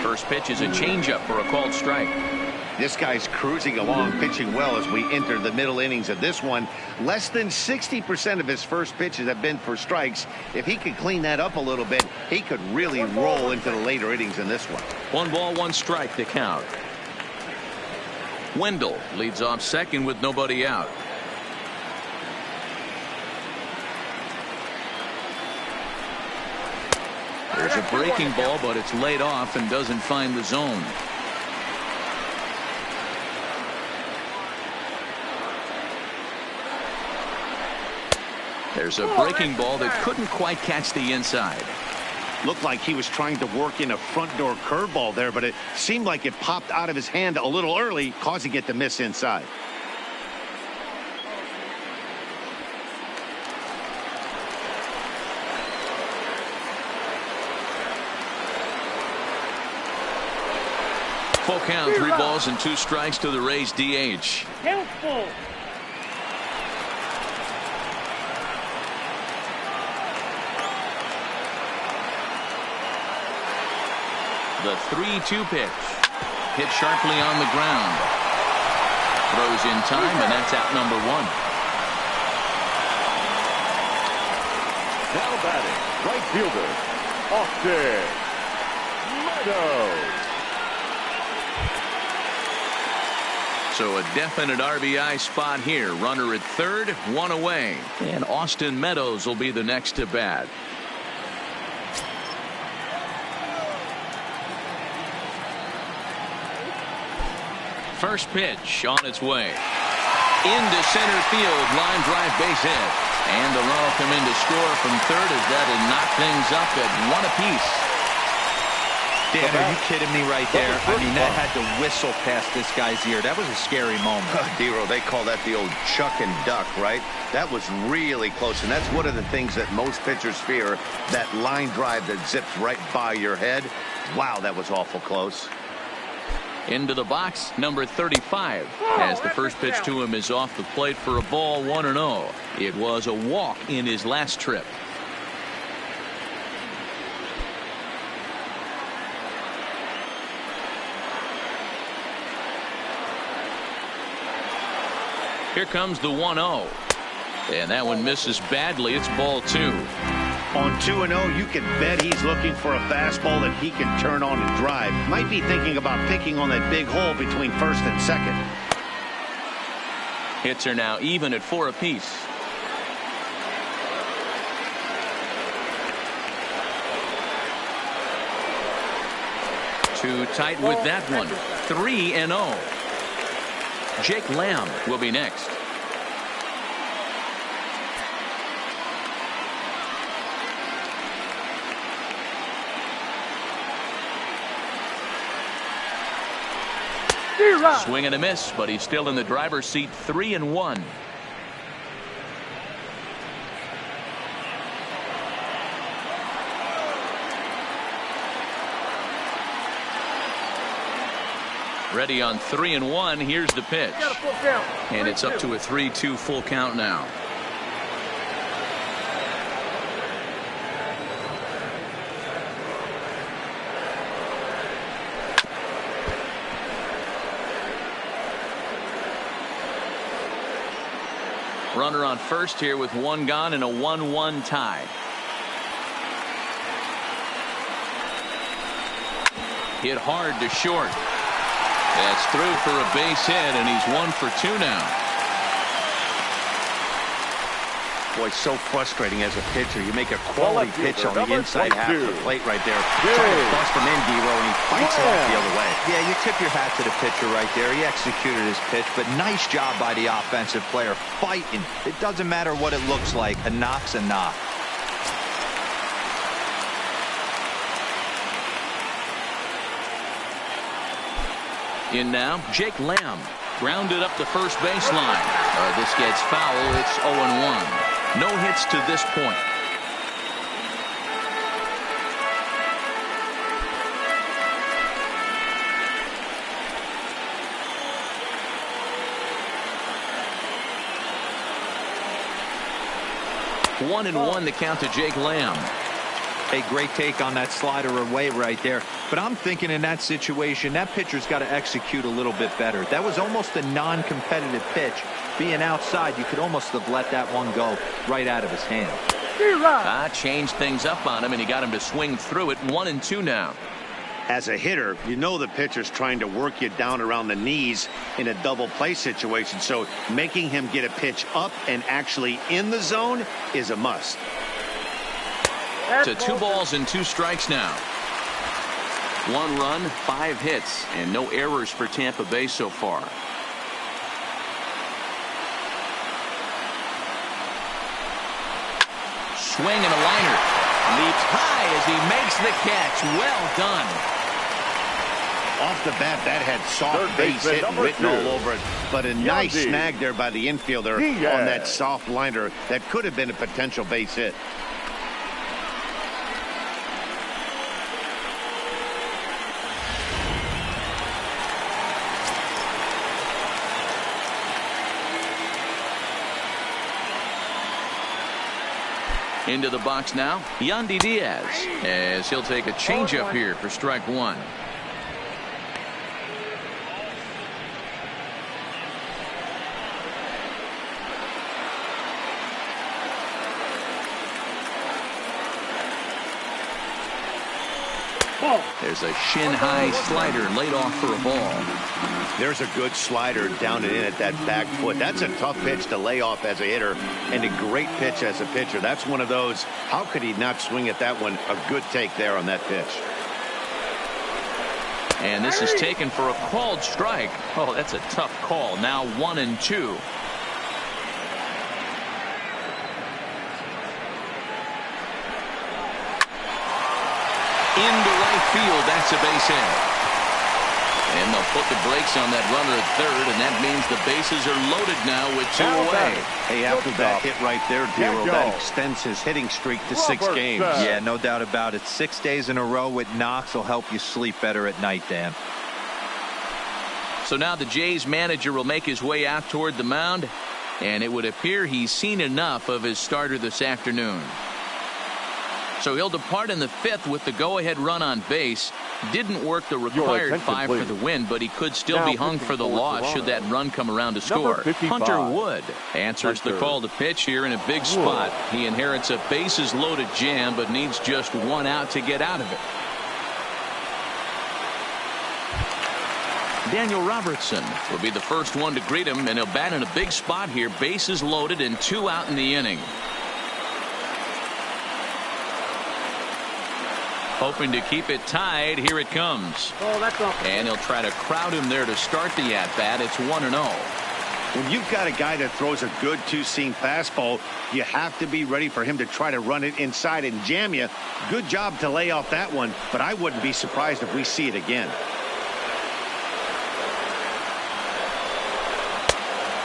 First pitch is a changeup for a called strike. This guy's cruising along, pitching well as we enter the middle innings of this one. Less than 60% of his first pitches have been for strikes. If he could clean that up a little bit, he could really roll into the later innings in this one. 1 ball, 1 strike to count. Wendell leads off second with nobody out. There's a breaking ball, but it's laid off and doesn't find the zone. There's a breaking ball that couldn't quite catch the inside. Looked like he was trying to work in a front door curveball there, but it seemed like it popped out of his hand a little early, causing it to miss inside. Full count, 3 balls and 2 strikes to the Rays DH. The 3-2 pitch. Hit sharply on the ground. Throws in time, and that's out number 1. Now batting, right fielder, Austin Meadows. So a definite RBI spot here. Runner at third, 1 away. And Austin Meadows will be the next to bat. First pitch on its way. Into center field, line drive, base hit. And the run will come in to score from third as that'll knock things up at 1 apiece. Dan, are you kidding me right there? I mean, that had to whistle past this guy's ear. That was a scary moment. Dero, they call that the old chuck and duck, right? That was really close, and that's one of the things that most pitchers fear, that line drive that zips right by your head. Wow, that was awful close. Into the box, number 35. As the first pitch to him is off the plate for a ball, 1-0. It was a walk in his last trip. Here comes the 1-0. And that one misses badly. It's ball 2. On 2-0, you can bet he's looking for a fastball that he can turn on and drive. Might be thinking about picking on that big hole between first and second. Hits are now even at 4 apiece. Too tight with that one. 3-0. Jake Lamb will be next. Swing and a miss, but he's still in the driver's seat. 3-1. Ready on 3-1. Here's the pitch. And it's up to a 3-2 full count now. Runner on first here with 1 gone and a 1-1 tie. Hit hard to short. That's through for a base hit, and he's 1 for 2 now. Boy, so frustrating as a pitcher. You make a quality pitch on the number inside half of the 22. plate right there. Try to bust him in, D-Row, and he fights it off the other way. Yeah, you tip your hat to the pitcher right there. He executed his pitch, but nice job by the offensive player fighting. It doesn't matter what it looks like. A knock's a knock. In now, Jake Lamb. Grounded up the first baseline. This gets foul. It's 0-1. No hits to this point. One and one, the count to Jake Lamb. A great take on that slider away right there. But I'm thinking in that situation, that pitcher's got to execute a little bit better. That was almost a non-competitive pitch. Being outside, you could almost have let that one go right out of his hand. Changed things up on him, and he got him to swing through it. 1-2 now. As a hitter, you know the pitcher's trying to work you down around the knees in a double play situation. So making him get a pitch up and actually in the zone is a must. To 2 balls and 2 strikes now. 1 run, 5 hits, and no errors for Tampa Bay so far. Swing and a liner. Leaps high as he makes the catch. Well done. Off the bat, that had soft base hit written all over it. But a nice snag there by the infielder on that soft liner that could have been a potential base hit. Into the box now, Yandy Diaz, as he'll take a changeup here for strike 1. There's a shin-high slider laid off for a ball. There's a good slider down and in at that back foot. That's a tough pitch to lay off as a hitter, and a great pitch as a pitcher. That's one of those, how could he not swing at that one? A good take there on that pitch. And this is taken for a called strike. Oh, that's a tough call. Now 1-2. Into right field, that's a base hit. And they'll put the brakes on that runner at third, and that means the bases are loaded now with 2 away. Hey, after that hit right there, D-Row, that extends his hitting streak to 6 games. Yeah, no doubt about it. 6 days in a row with knocks will help you sleep better at night, Dan. So now the Jays manager will make his way out toward the mound, and it would appear he's seen enough of his starter this afternoon. So he'll depart in the 5th with the go-ahead run on base. Didn't work the required 5 for the win, but he could still be hung for the loss should that run come around to score. Hunter Wood answers the call to pitch here in a big spot. He inherits a bases-loaded jam, but needs just 1 out to get out of it. Daniel Robertson will be the first one to greet him, and he'll bat in a big spot here. Bases loaded and 2 out in the inning. Hoping to keep it tied. Here it comes. And he'll try to crowd him there to start the at-bat. It's 1-0. When you've got a guy that throws a good 2-seam fastball, you have to be ready for him to try to run it inside and jam you. Good job to lay off that one, but I wouldn't be surprised if we see it again.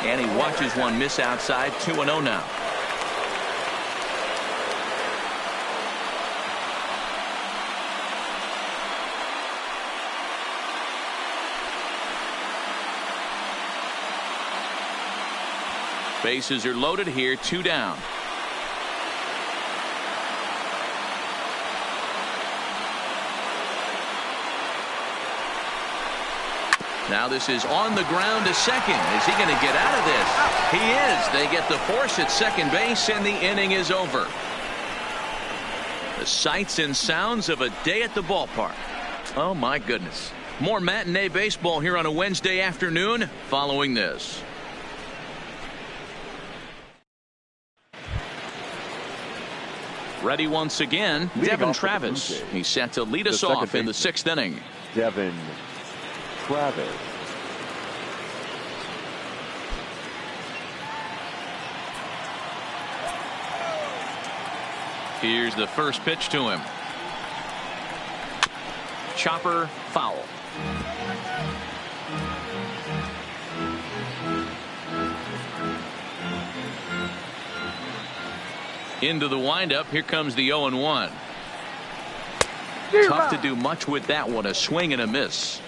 And he watches one miss outside. 2-0 now. Bases are loaded here, 2 down. Now this is on the ground to second. Is he going to get out of this? He is. They get the force at second base, and the inning is over. The sights and sounds of a day at the ballpark. Oh, my goodness. More matinee baseball here on a Wednesday afternoon following this. Ready once again, Devin Travis. He's set to lead us off in the 6th inning. Devin Travis. Here's the first pitch to him. Chopper, foul. Into the windup. Here comes the 0-1. Tough to do much with that one. A swing and a miss.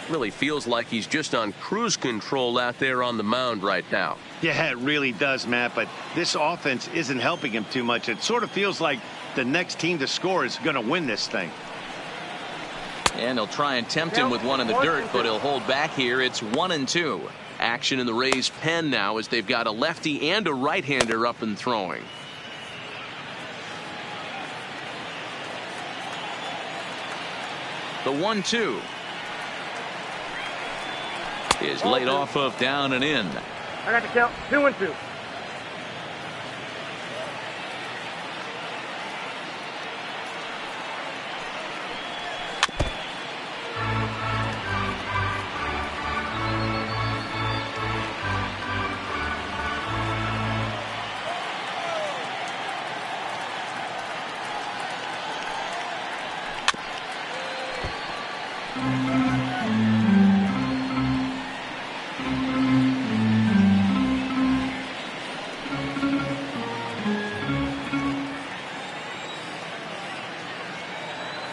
Really feels like he's just on cruise control out there on the mound right now. Yeah, it really does, Matt, but this offense isn't helping him too much. It sort of feels like the next team to score is going to win this thing. And they'll try and tempt him with one in the dirt, but he'll hold back here. It's 1-2. Action in the Rays' pen now as they've got a lefty and a right-hander up and throwing. The 1-2 is laid off of down and in. I got the count. 2-2.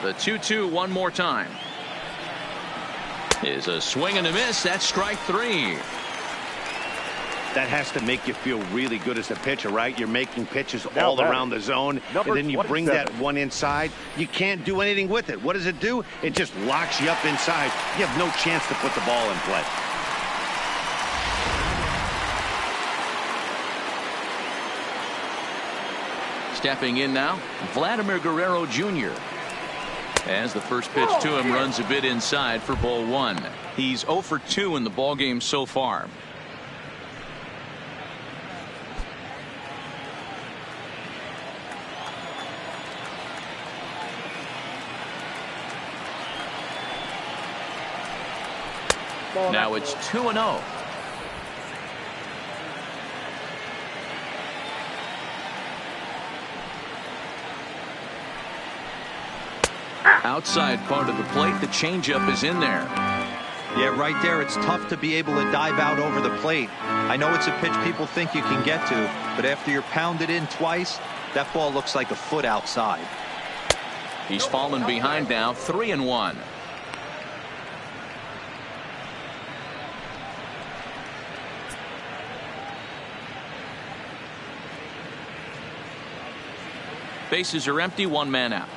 The 2-2 one more time. Is a swing and a miss. That's strike 3. That has to make you feel really good as a pitcher, right? You're making pitches Now all batting, around the zone, number and then you bring that 27. one inside. You can't do anything with it. What does it do? It just locks you up inside. You have no chance to put the ball in play. Stepping in now, Vladimir Guerrero Jr. As the first pitch to him runs a bit inside for ball 1. He's 0 for 2 in the ballgame so far. Now it's 2-0. Outside part of the plate, the changeup is in there. Yeah, right there, it's tough to be able to dive out over the plate. I know it's a pitch people think you can get to, but after you're pounded in twice, that ball looks like a foot outside. He's fallen behind now, 3-1. Bases are empty, 1 man out.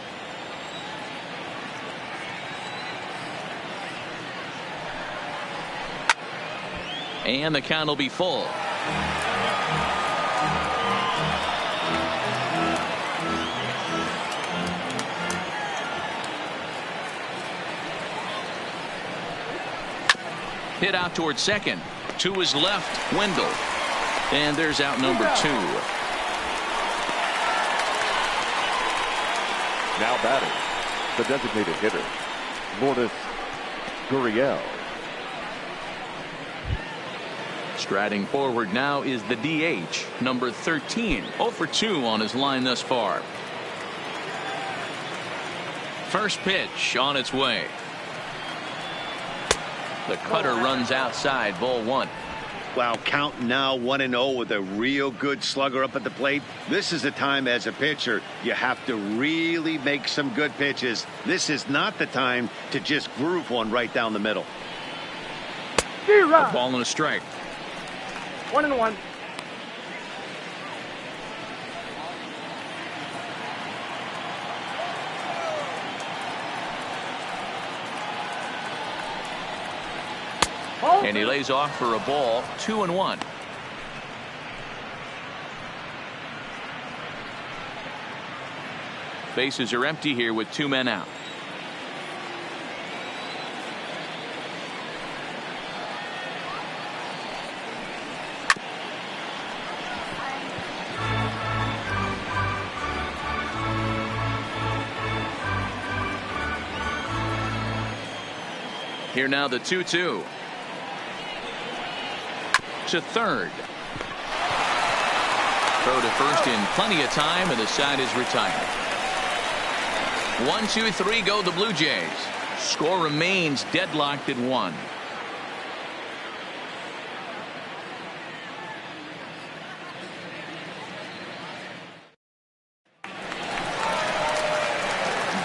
And the count will be full. Hit out towards second. To his left, Wendell. And there's out number 2. Now batting, the designated hitter, Lourdes Gurriel. Striding forward now is the DH, number 13. 0 for 2 on his line thus far. First pitch on its way. The cutter runs outside, ball 1. Wow, count now 1-0 with a real good slugger up at the plate. This is the time as a pitcher you have to really make some good pitches. This is not the time to just groove one right down the middle. A ball and a strike. 1-1. And he lays off for a ball, 2-1. Bases are empty here with 2 men out. Here now the 2-2. To third. Throw to first in plenty of time, and the side is retired. 1-2-3 go the Blue Jays. Score remains deadlocked at 1.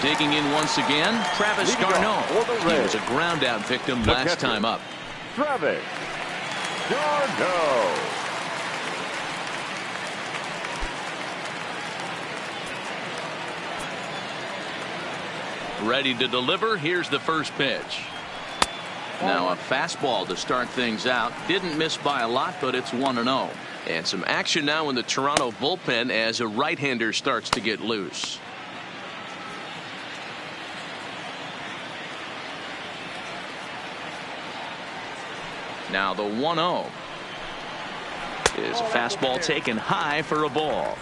Digging in once again, Travis Garneau. He was a ground out victim last time up. Travis Garneau. Ready to deliver. Here's the first pitch. Now a fastball to start things out. Didn't miss by a lot, but it's 1-0. And some action now in the Toronto bullpen as a right-hander starts to get loose. Now the 1-0 is a fastball taken high for a ball.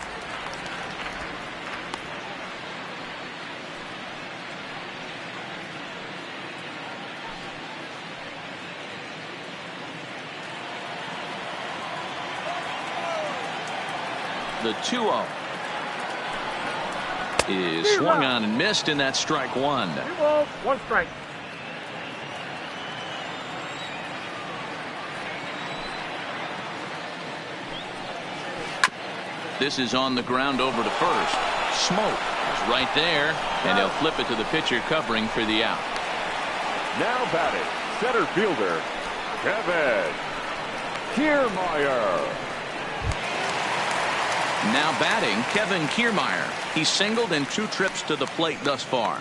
The 2-0 is swung on and missed, and that's strike 1. 2 balls, 1 strike. This is on the ground over to first. Smoke is right there, and he'll flip it to the pitcher covering for the out. Now batting, center fielder, Kevin Kiermaier. Now batting, Kevin Kiermaier. He's singled in 2 trips to the plate thus far.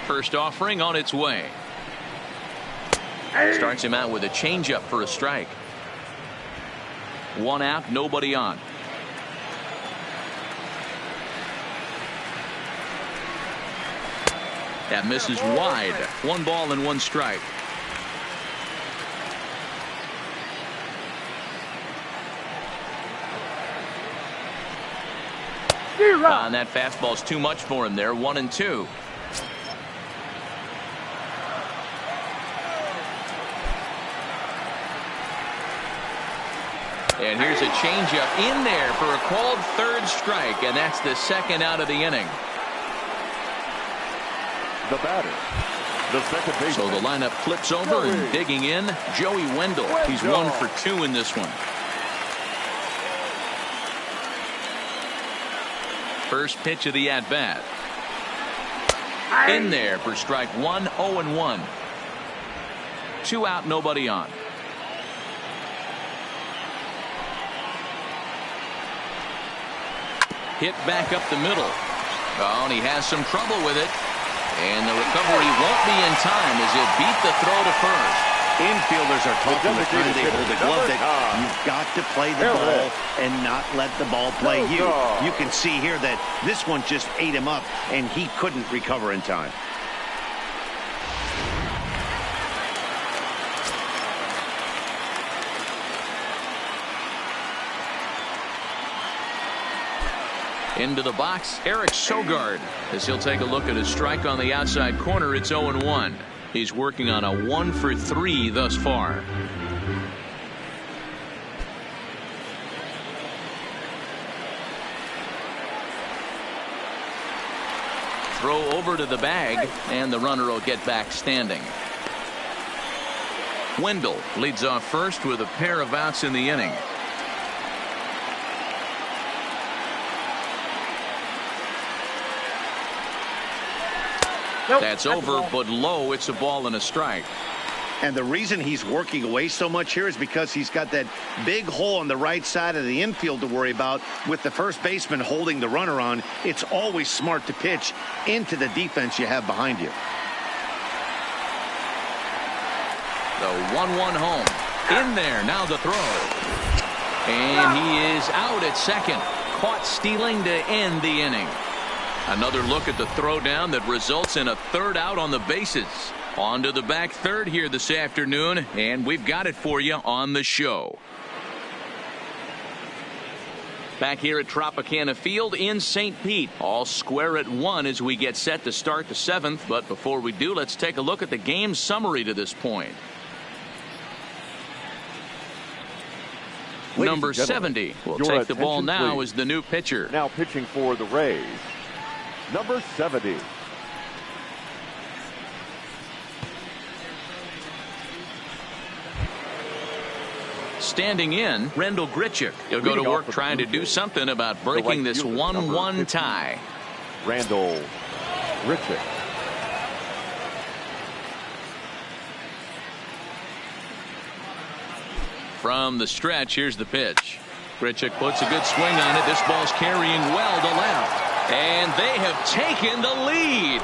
First offering on its way. Starts him out with a changeup for a strike. 1 out, nobody on. That misses wide. 1 ball and 1 strike. And that fastball's too much for him there. 1-2. And here's a changeup in there for a called 3rd strike, and that's the 2nd out of the inning. The batter, the second baseman. So the lineup flips over, and digging in, Joey Wendell. He's 1 for 2 in this one. First pitch of the at-bat. In there for strike 1, 0-1. 2 out, nobody on. Hit back up the middle. Oh, and he has some trouble with it. And the recovery won't be in time as it beat the throw to first. Infielders are taught from the time they hold the glove that you've got to play the ball and not let the ball play you. You can see here that this one just ate him up, and he couldn't recover in time. Into the box, Eric Sogard, as he'll take a look at his strike on the outside corner. It's 0-1. He's working on a 1 for 3 thus far. Throw over to the bag, and the runner will get back standing. Wendell leads off first with a pair of outs in the inning. That's over, but low. It's a ball and a strike. And the reason he's working away so much here is because he's got that big hole on the right side of the infield to worry about with the first baseman holding the runner on. It's always smart to pitch into the defense you have behind you. The 1-1 home. In there. Now the throw. And he is out at second. Caught stealing to end the inning. Another look at the throwdown that results in a 3rd out on the bases. On to the back 3rd here this afternoon, and we've got it for you on the show. Back here at Tropicana Field in St. Pete. All square at 1 as we get set to start the 7th. But before we do, let's take a look at the game summary to this point. Number 70 will take the ball now as the new pitcher. Now pitching for the Rays, number 70. Standing in, Rendell Grichuk. He'll go to work trying to do something about breaking this 1-1 tie. Rendell Grichuk. From the stretch, here's the pitch. Grichuk puts a good swing on it. This ball's carrying well to left. And they have taken the lead.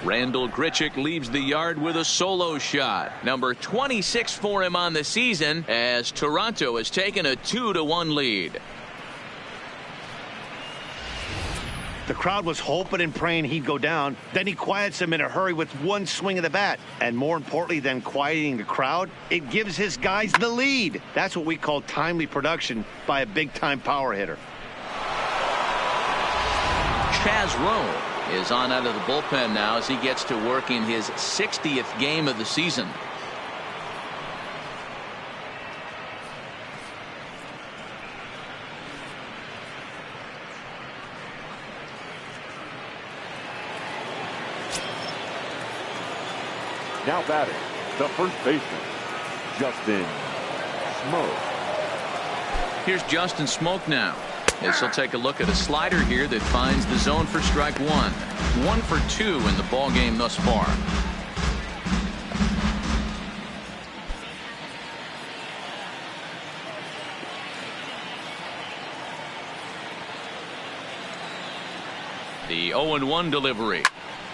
Rendell Grichuk leaves the yard with a solo shot. Number 26 for him on the season as Toronto has taken a 2-1 lead. The crowd was hoping and praying he'd go down. Then he quiets them in a hurry with one swing of the bat. And more importantly than quieting the crowd, it gives his guys the lead. That's what we call timely production by a big-time power hitter. Chaz Rowe is on out of the bullpen now as he gets to work in his 60th game of the season. Now batting, the first baseman, Justin Smoak. Here's Justin Smoak now, as he'll take a look at a slider here that finds the zone for strike 1. 1 for 2 in the ball game thus far. The 0-1 delivery,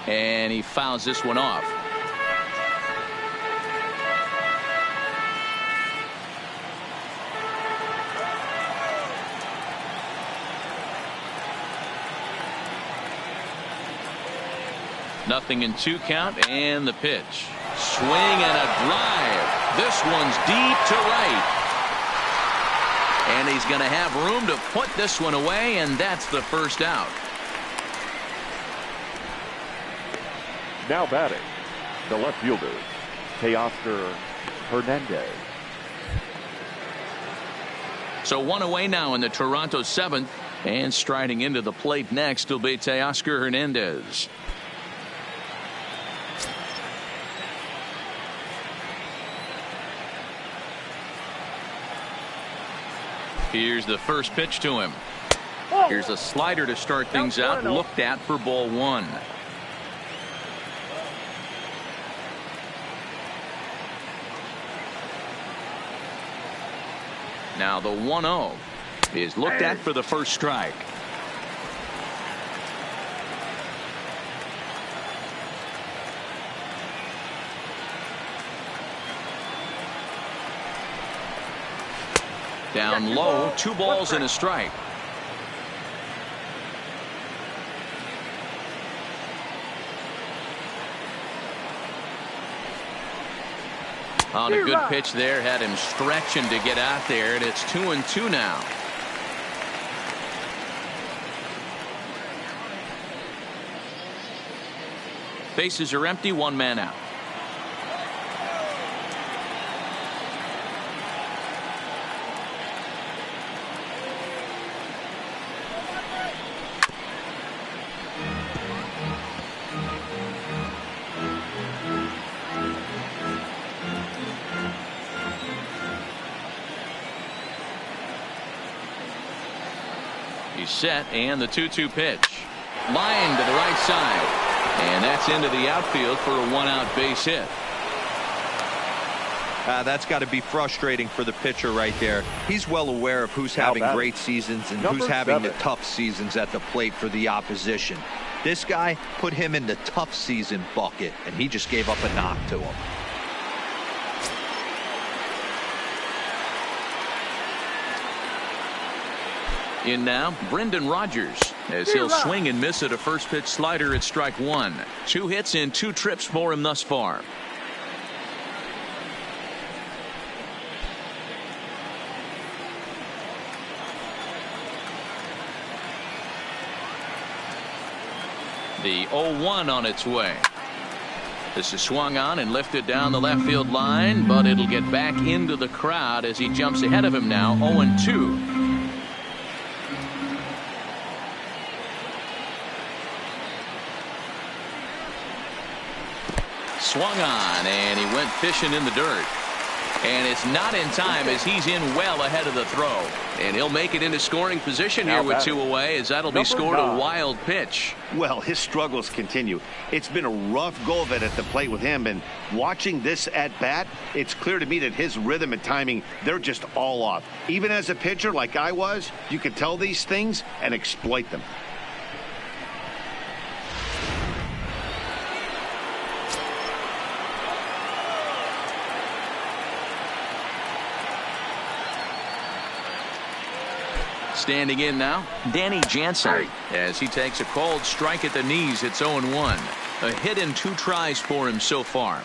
and he fouls this one off. Nothing in 2 count, and the pitch. Swing and a drive. This one's deep to right. And he's going to have room to put this one away, and that's the first out. Now batting, the left fielder, Teoscar Hernandez. So 1 away now in the Toronto 7th, and striding into the plate next will be Teoscar Hernandez. Here's the first pitch to him. Here's a slider to start things out, looked at for ball 1. Now the 1-0 is looked at for the first strike. Down low, 2 balls and a strike. On a good pitch there, had him stretching to get out there, and it's 2-2 now. Bases are empty, 1 man out. He's set, and the 2-2 pitch. Line to the right side. And that's into the outfield for a 1-out base hit. That's got to be frustrating for the pitcher right there. He's well aware of who's having great seasons and who's having the tough seasons at the plate for the opposition. This guy put him in the tough season bucket, and he just gave up a knock to him. In now, Brendan Rodgers, as he'll swing and miss at a first pitch slider at strike 1. 2 hits and 2 trips for him thus far. The 0-1 on its way. This is swung on and lifted down the left field line, but it'll get back into the crowd as he jumps ahead of him now. 0-2. Swung on, and he went fishing in the dirt. And it's not in time as he's in well ahead of the throw. And he'll make it into scoring position here with 2 away, as that'll be scored a wild pitch. Well, his struggles continue. It's been a rough go of it at the plate with him, and watching this at bat, it's clear to me that his rhythm and timing, they're just all off. Even as a pitcher like I was, you could tell these things and exploit them. Standing in now, Danny Jansen, as he takes a cold strike at the knees. It's 0-1. A hit in 2 tries for him so far.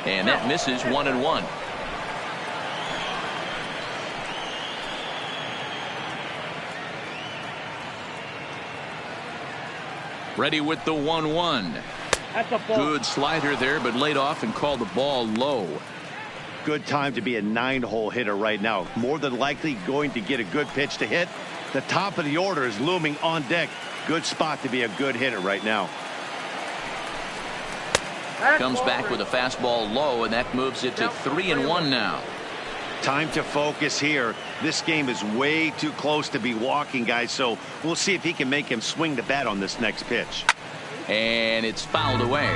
And that misses. 1-1. Ready with the 1-1. That's a ball. Good slider there, but laid off and called the ball low. Good time to be a 9-hole hitter right now. More than likely going to get a good pitch to hit. The top of the order is looming on deck. Good spot to be a good hitter right now. Comes back with a fastball low, and that moves it to 3-1 now. Time to focus here. This game is way too close to be walking, guys, so we'll see if he can make him swing the bat on this next pitch. And it's fouled away.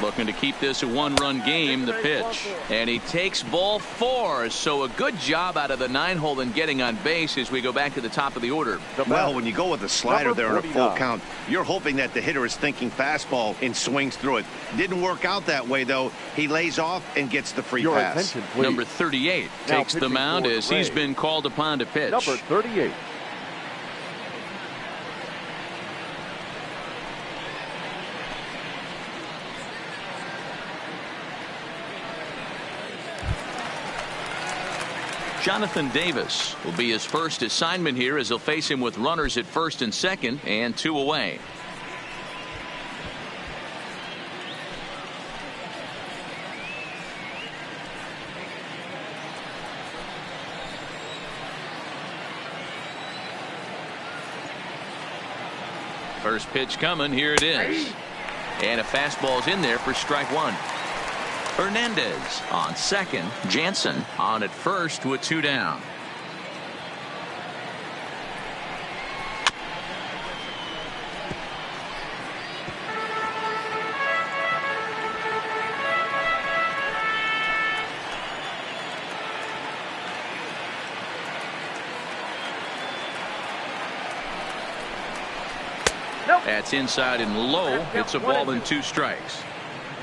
Looking to keep this a 1-run game. The pitch, and he takes ball 4. So a good job out of the 9-hole in getting on base as we go back to the top of the order. Well, when you go with a slider there in a full count, you're hoping that the hitter is thinking fastball and swings through it. Didn't work out that way, though. He lays off and gets the free pass. Number 38 takes the mound as he's been called upon to pitch. Number 38. Jonathan Davis will be his first assignment here as he'll face him with runners at first and second and 2 away. First pitch coming. Here it is. And a fastball's in there for strike 1. Hernandez on second. Jansen on at first with 2 down. That's inside and low. It's a ball and 2 strikes.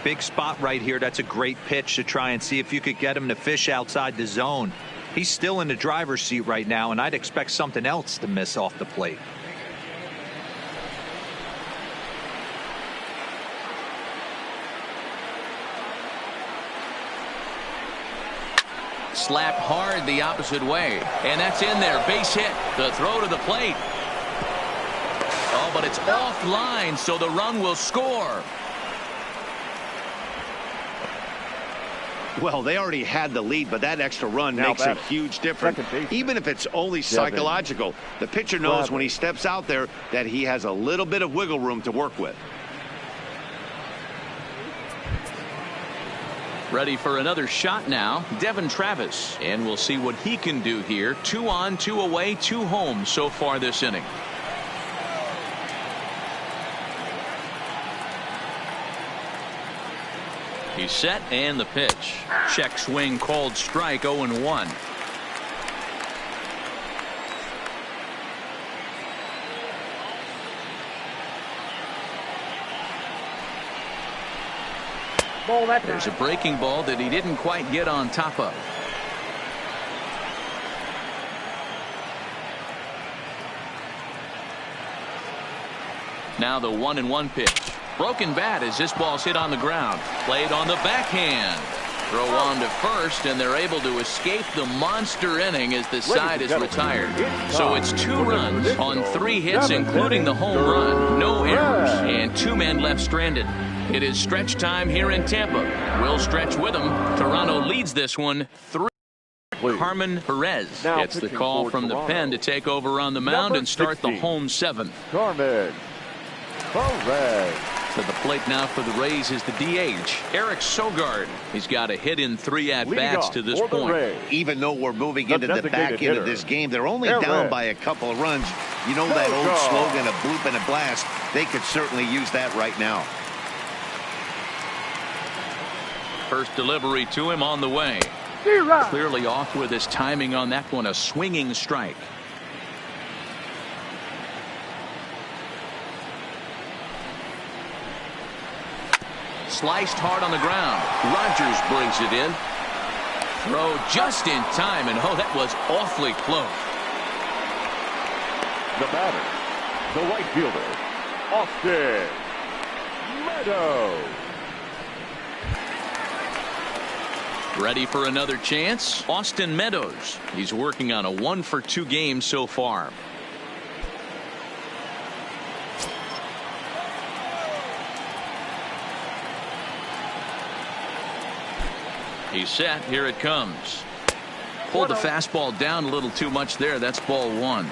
Big spot right here. That's a great pitch to try and see if you could get him to fish outside the zone. He's still in the driver's seat right now, and I'd expect something else to miss off the plate. Slapped hard the opposite way, and that's in there. Base hit. The throw to the plate. Oh, but it's offline, so the run will score. Well, they already had the lead, but that extra run makes a huge difference. Even if it's only psychological, the pitcher knows when he steps out there that he has a little bit of wiggle room to work with. Ready for another shot now, Devin Travis, and we'll see what he can do here. 2 on, 2 away, 2 home so far this inning. He's set, and the pitch. Check swing called strike. 0-1. Ball that time. There's a breaking ball that he didn't quite get on top of. Now the 1-1 pitch. Broken bat as this ball's hit on the ground. Played on the backhand. Throw on to first, and they're able to escape the monster inning as the side is retired. So it's 2 runs on 3 hits, including the home run. No errors, and 2 men left stranded. It is stretch time here in Tampa. We'll stretch with them. Toronto leads this one 3. Carmen Perez gets the call from the pen to take over on the mound and start the home 7th. Carmen Perez. To the plate now for the Rays is the DH, Eric Sogard. He's got a hit in 3 at-bats to this point. Even though we're moving into the back end of this game, they're only down by a couple of runs. You know that old slogan, a bloop and a blast. They could certainly use that right now. First delivery to him on the way. Clearly off with his timing on that one, a swinging strike. Sliced hard on the ground. Rogers brings it in. Throw just in time, and oh, that was awfully close. The batter, the right fielder, Austin Meadows. Ready for another chance? Austin Meadows. He's working on a 1-for-2 game so far. He's set. Here it comes. Pulled the fastball down a little too much there. That's ball 1.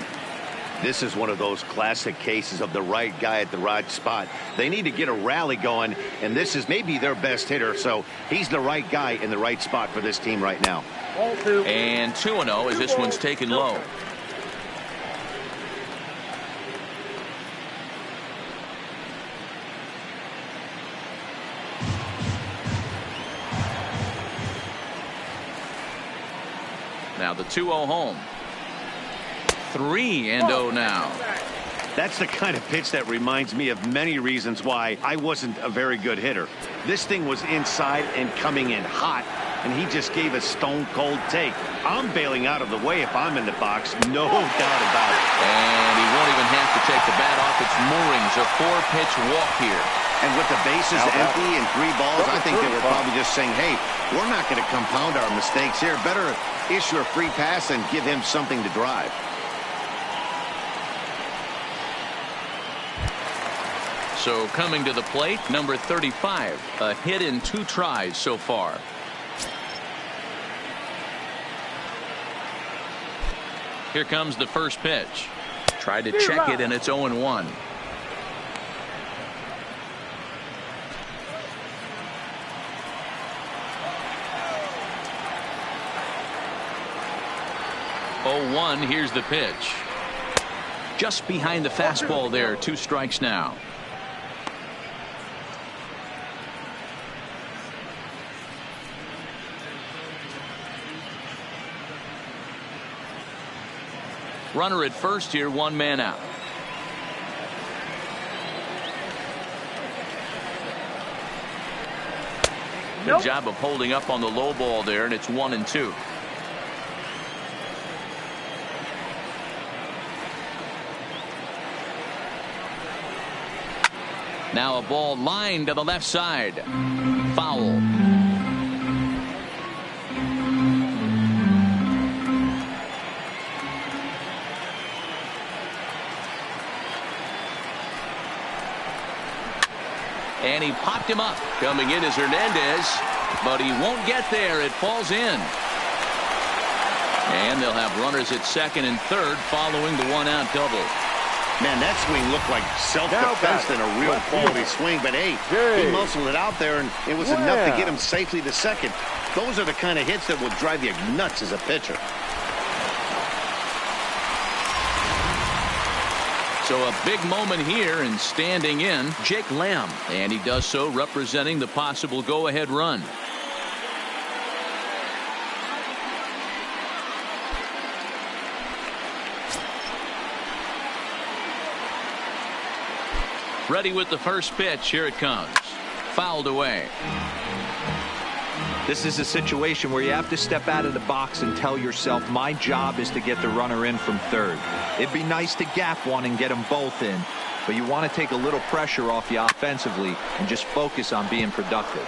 This is one of those classic cases of the right guy at the right spot. They need to get a rally going, and this is maybe their best hitter, so he's the right guy in the right spot for this team right now. And 2-0 as this one's taken low. Now the 2-0 home. 3-0 now. That's the kind of pitch that reminds me of many reasons why I wasn't a very good hitter. This thing was inside and coming in hot, and he just gave a stone-cold take. I'm bailing out of the way if I'm in the box, no doubt about it. And he won't even have to take the bat off its moorings. A 4-pitch walk here. And with the bases empty and 3 balls, I think they were probably just saying, hey, we're not going to compound our mistakes here. Better issue a free pass and give him something to drive. So coming to the plate, number 35, a hit in 2 tries so far. Here comes the first pitch. Tried to check it, and it's 0-1. Here's the pitch. Just behind the fastball there. 2 strikes now. Runner at first here, 1 man out. Good job of holding up on the low ball there, and it's 1-2. Now a ball lined to the left side. Foul. And he popped him up. Coming in is Hernandez, but he won't get there. It falls in. And they'll have runners at second and third following the 1-out double. Man, that swing looked like self-defense and a real quality swing. But, hey, he muscled it out there, and it was enough to get him safely to second. Those are the kind of hits that will drive you nuts as a pitcher. So a big moment here, and standing in, Jake Lamb. And he does so representing the possible go-ahead run. Ready with the first pitch. Here it comes. fouled away. This is a situation where you have to step out of the box and tell yourself, my job is to get the runner in from third. It'd be nice to gap one and get them both in, but you want to take a little pressure off you offensively and just focus on being productive.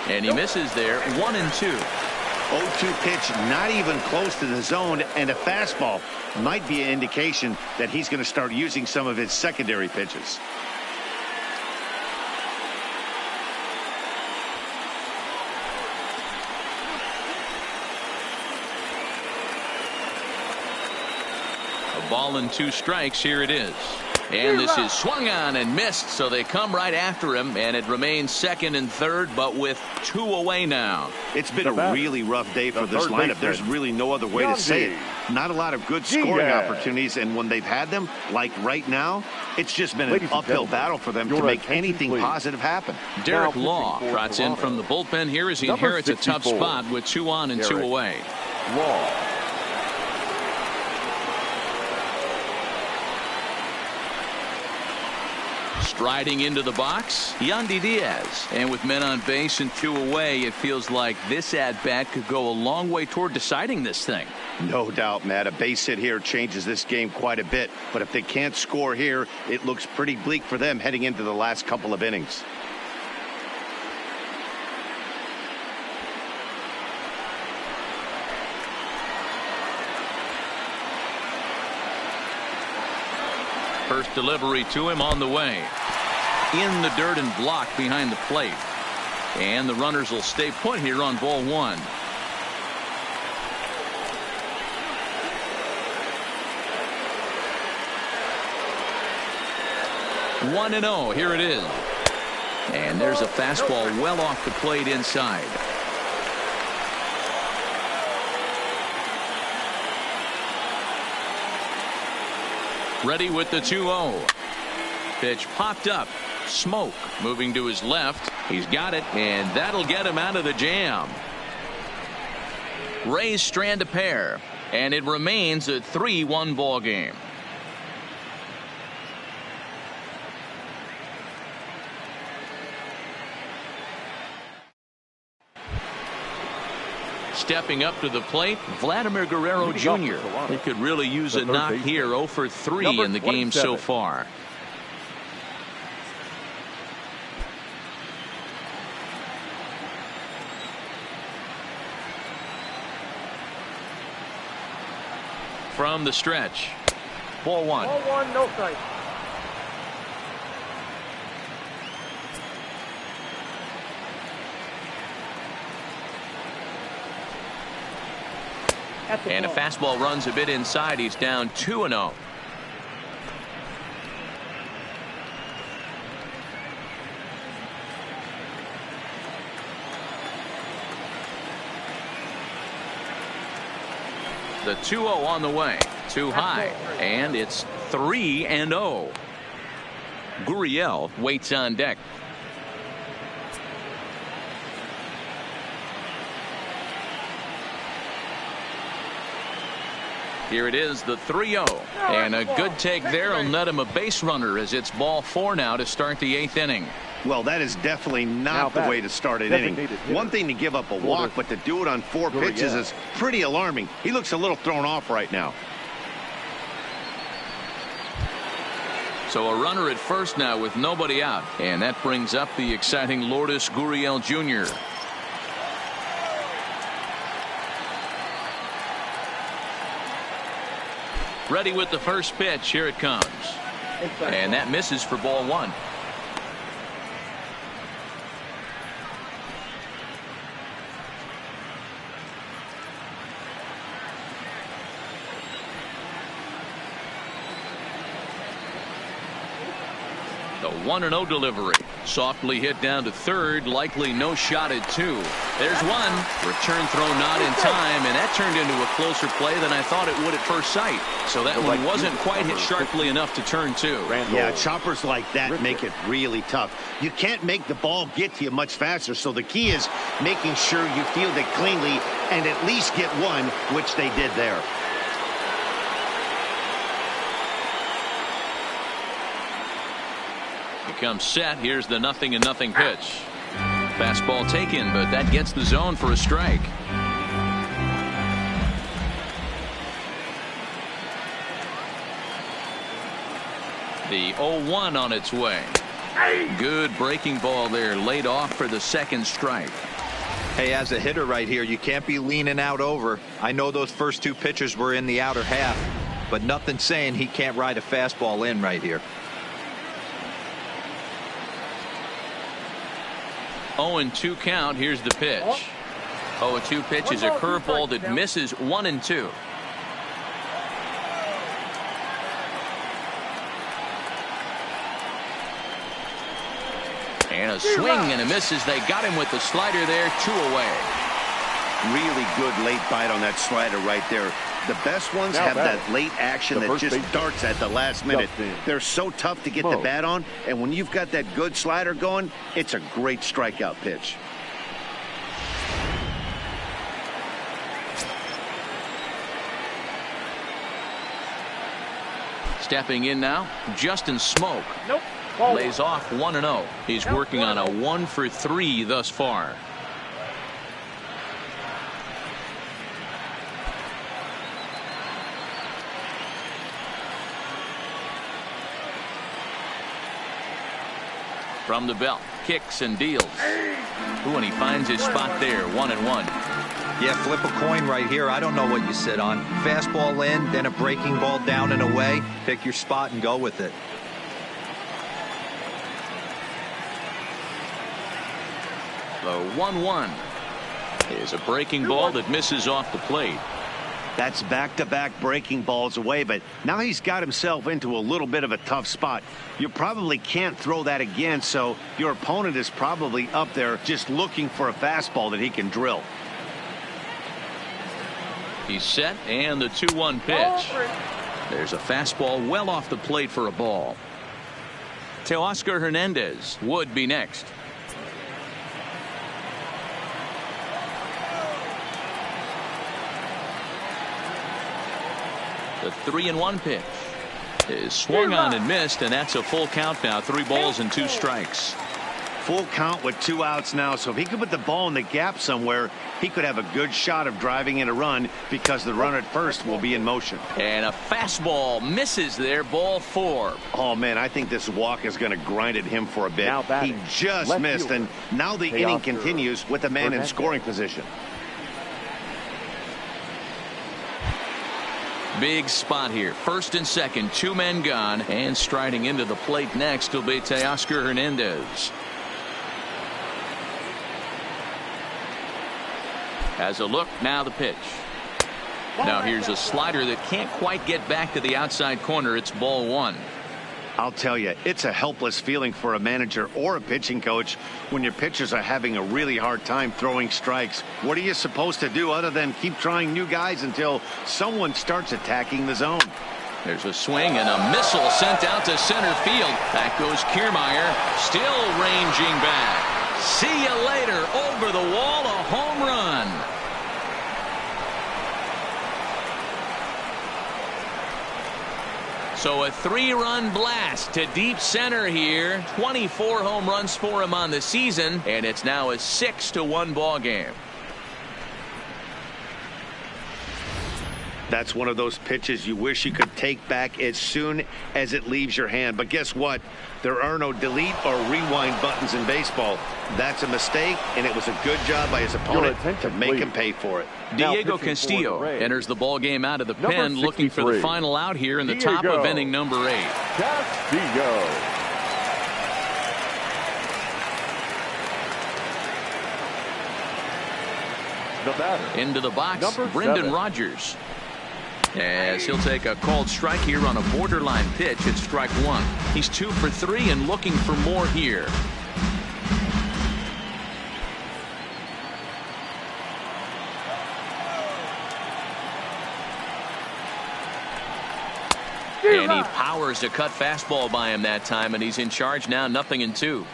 And he misses there. 1-2. 0-2 pitch, not even close to the zone, and a fastball might be an indication that he's going to start using some of his secondary pitches. A ball and 2 strikes. Here it is. And this is swung on and missed, so they come right after him, and it remains second and third, but with 2 away now. It's been a really rough day for this lineup. There's really no other way to say it. Not a lot of good scoring opportunities, and when they've had them, like right now, it's just been an uphill battle for them to make anything positive happen. Derek Law trots in from the bullpen here as he inherits a tough spot with 2 on and 2 away. Law. Striding into the box, Yandy Diaz. And with men on base and 2 away, it feels like this at-bat could go a long way toward deciding this thing. No doubt, Matt. A base hit here changes this game quite a bit. But if they can't score here, it looks pretty bleak for them heading into the last couple of innings. First delivery to him on the way. In the dirt and blocked behind the plate. And the runners will stay put here on ball 1. One and 0. Here it is. And there's a fastball well off the plate inside. Ready with the 2-0. Pitch popped up. Smoke moving to his left. He's got it, and that'll get him out of the jam. Rays strand a pair, and it remains a 3-1 ball game. Stepping up to the plate, Vladimir Guerrero Jr. They could really use a knock here. 0 for 3 in the game so far. From the stretch. Ball 1. Ball 1, no strike. And a fastball runs a bit inside. He's down 2-0. The 2-0 on the way. Too high. And it's 3-0. Gurriel waits on deck. Here it is, the 3-0. And a good take there will net him a base runner as it's ball 4 now to start the 8th inning. Well, that is definitely not the way to start an inning. One thing to give up a walk, but to do it on 4 pitches is pretty alarming. He looks a little thrown off right now. So a runner at first now with nobody out. And that brings up the exciting Lourdes Gurriel Jr. Ready with the first pitch. Here it comes. And that misses for ball 1. The 1-0 delivery. Softly hit down to third, likely no shot at 2. There's one. Return throw not in time, and that turned into a closer play than I thought it would at first sight. So that one wasn't quite hit sharply enough to turn 2. Yeah, choppers like that make it really tough. You can't make the ball get to you much faster, so the key is making sure you field it cleanly and at least get one, which they did there. Comes set. Here's the 0-0 pitch. Fastball taken, but that gets the zone for a strike. The 0-1 on its way. Good breaking ball there, laid off for the second strike. Hey, as a hitter right here, you can't be leaning out over. I know those first 2 pitches were in the outer half, but nothing saying he can't ride a fastball in right here. 0-2 count. Here's the pitch. 0-2 pitch is a curveball that misses 1-2. And a swing and a miss as they got him with the slider there. 2 away. Really good late bite on that slider right there. The best ones have that late action that just darts at the last minute. They're so tough to get the bat on, and when you've got that good slider going, it's a great strikeout pitch. Stepping in now, Justin Smoke. Nope. Lays off 1-0. He's working on a 1 for 3 thus far. From the belt, kicks and deals. Ooh, and he finds his spot there, 1-1. Yeah, flip a coin right here. I don't know what you sit on. Fastball in, then a breaking ball down and away. Pick your spot and go with it. The 1-1 is a breaking ball that misses off the plate. That's back-to-back breaking balls away, but now he's got himself into a little bit of a tough spot. You probably can't throw that again, so your opponent is probably up there just looking for a fastball that he can drill. He's set, and the 2-1 pitch. There's a fastball well off the plate for a ball. Teoscar Hernandez would be next. The 3-1 pitch is swung on and missed, and that's a full count now. 3 balls and 2 strikes. Full count with 2 outs now, so if he could put the ball in the gap somewhere, he could have a good shot of driving in a run because the runner at first will be in motion. And a fastball misses there, ball 4. Oh man, I think this walk is going to grind at him for a bit. He just missed, and now the inning continues with a man in scoring position. Big spot here. First and second, 2 men gone, and striding into the plate next will be Teoscar Hernandez. Has a look, now the pitch. Now here's a slider that can't quite get back to the outside corner. It's ball 1. I'll tell you, it's a helpless feeling for a manager or a pitching coach when your pitchers are having a really hard time throwing strikes. What are you supposed to do other than keep trying new guys until someone starts attacking the zone? There's a swing and a missile sent out to center field. Back goes Kiermaier, still ranging back. See you later. Over the wall, a home run. So a 3-run blast to deep center here. 24 home runs for him on the season, and it's now a 6-1 ball game. That's one of those pitches you wish you could take back as soon as it leaves your hand. But guess what? There are no delete or rewind buttons in baseball. That's a mistake, and it was a good job by his opponent to make him pay for it. Diego Castillo enters the ball game out of the pen, looking for the final out here in the top of inning number 8. Castillo. The batter, into the box, number Brendan 7. Rodgers. As he'll take a called strike here on a borderline pitch at strike 1. He's 2 for 3 and looking for more here. And he powers a cut fastball by him that time, and he's in charge now, 0-2.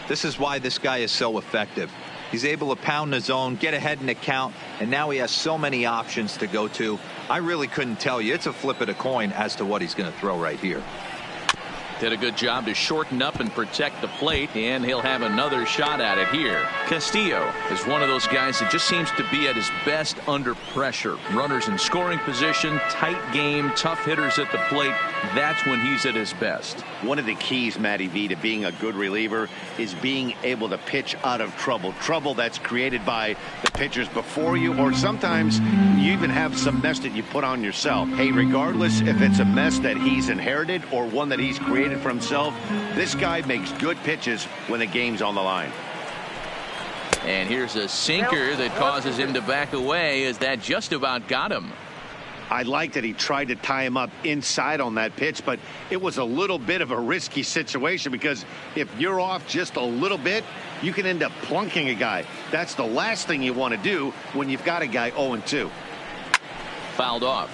This is why this guy is so effective. He's able to pound the zone, get ahead in the count, and now he has so many options to go to. I really couldn't tell you. It's a flip of the coin as to what he's going to throw right here. Did a good job to shorten up and protect the plate, and he'll have another shot at it here. Castillo is one of those guys that just seems to be at his best under pressure. Runners in scoring position, tight game, tough hitters at the plate. That's when he's at his best. One of the keys, Matty V, to being a good reliever is being able to pitch out of trouble. Trouble that's created by the pitchers before you, or sometimes you even have some mess that you put on yourself. Hey, regardless if it's a mess that he's inherited or one that he's created for himself, this guy makes good pitches when the game's on the line. And here's a sinker that causes him to back away, as that just about got him. I like that he tried to tie him up inside on that pitch, but it was a little bit of a risky situation, because if you're off just a little bit, you can end up plunking a guy. That's the last thing you want to do when you've got a guy 0-2. Fouled off.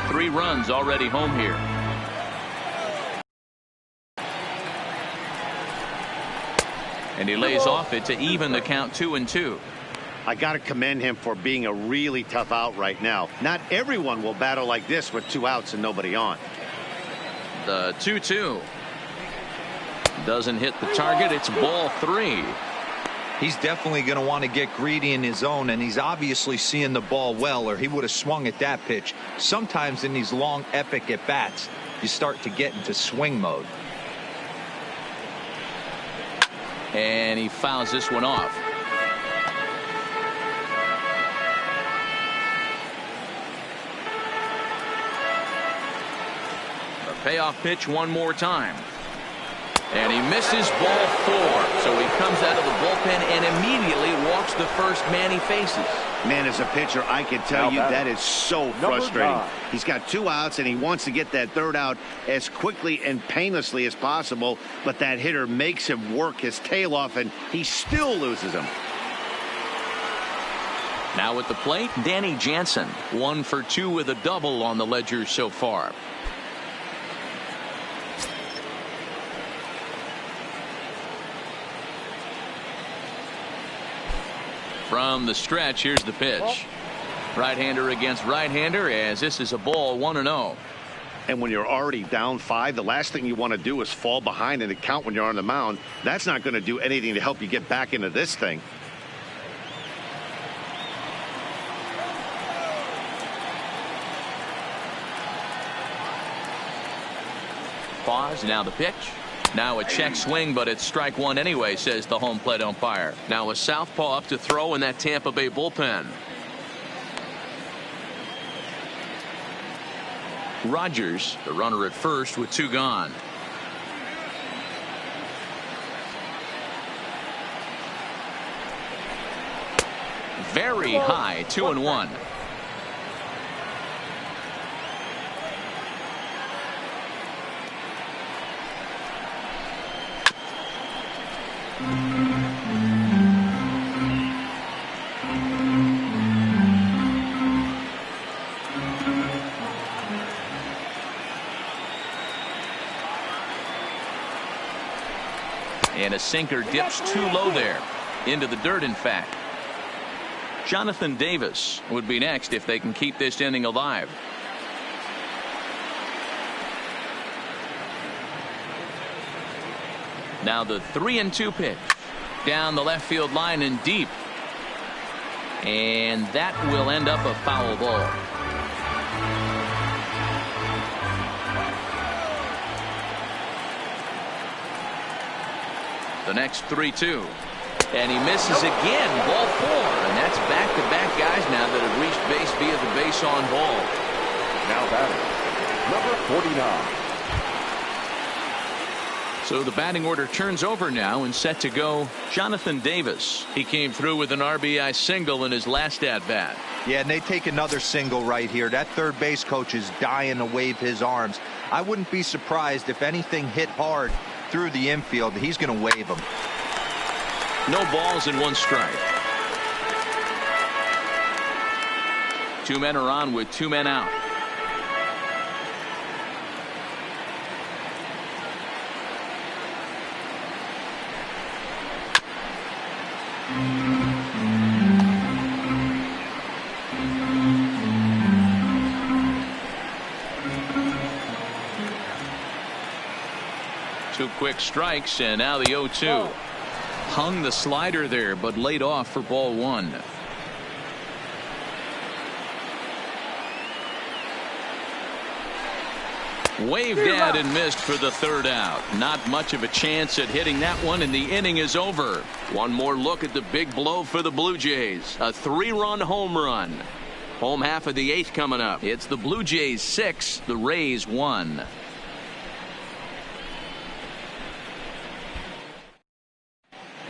Three runs already home here. And he lays off it to even the count 2-2. I got to commend him for being a really tough out right now. Not everyone will battle like this with 2 outs and nobody on. The 2-2 doesn't hit the target. It's ball 3. He's definitely going to want to get greedy in his zone, and he's obviously seeing the ball well, or he would have swung at that pitch. Sometimes in these long epic at bats, you start to get into swing mode. And he fouls this one off. A payoff pitch one more time. And he misses ball 4. So he comes out of the bullpen and immediately walks the first man he faces. Man, as a pitcher, I can tell you that is so frustrating. He's got 2 outs and he wants to get that 3rd out as quickly and painlessly as possible, but that hitter makes him work his tail off and he still loses him. Now at the plate, Danny Jansen, 1 for 2 with a double on the ledger so far. From the stretch, here's the pitch. Right-hander against right-hander, as this is a ball 1-0. And when you're already down 5, the last thing you want to do is fall behind in the count when you're on the mound. That's not going to do anything to help you get back into this thing. Pause, now the pitch. Now a check swing, but it's strike 1 anyway, says the home plate umpire. Now a southpaw up to throw in that Tampa Bay bullpen. Rogers, the runner at first with 2 gone. Very high, 2-1. And a sinker dips too low there. Into the dirt, in fact. Jonathan Davis would be next if they can keep this inning alive. Now the 3-2 pitch. Down the left field line and deep. And that will end up a foul ball. The next 3-2. And he misses again. Ball 4. And that's back-to-back guys now that have reached base via the base on ball. Now batting, number 49. So the batting order turns over now and set to go Jonathan Davis. He came through with an RBI single in his last at-bat. Yeah, and they take another single right here. That third base coach is dying to wave his arms. I wouldn't be surprised if anything hit hard through the infield. He's going to wave them. No balls and 1 strike. Two men are on with two men out. Two quick strikes, and now the 0-2. Hung the slider there, but laid off for ball one. Waved at and missed for the third out. Not much of a chance at hitting that one, and the inning is over. One more look at the big blow for the Blue Jays. A 3-run home run. Home half of the eighth coming up. It's the Blue Jays 6, the Rays 1.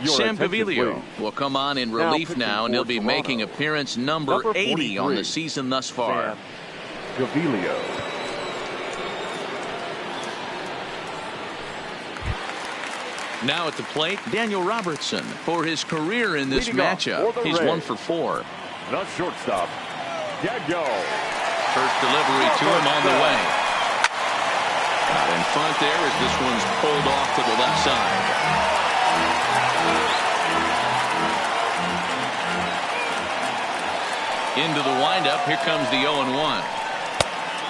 Sam Gaviglio will come on in relief now, and he'll be making appearance number 80 on the season thus far. Gaviglio. Now at the plate, Daniel Robertson. For his career in this matchup, he's Rays. 1 for 4. The shortstop, Daniel. First delivery to him on the way. Out in front there as this one's pulled off to the left side. Into the windup. Here comes the 0-1.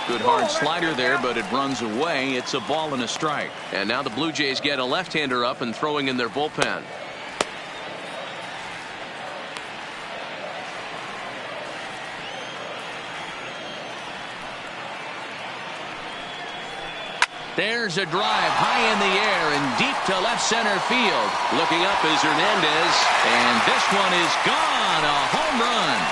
Good hard slider there, but it runs away. It's a ball and a strike. And now the Blue Jays get a left-hander up and throwing in their bullpen. There's a drive high in the air and deep to left center field. Looking up is Hernandez, and this one is gone. A home run.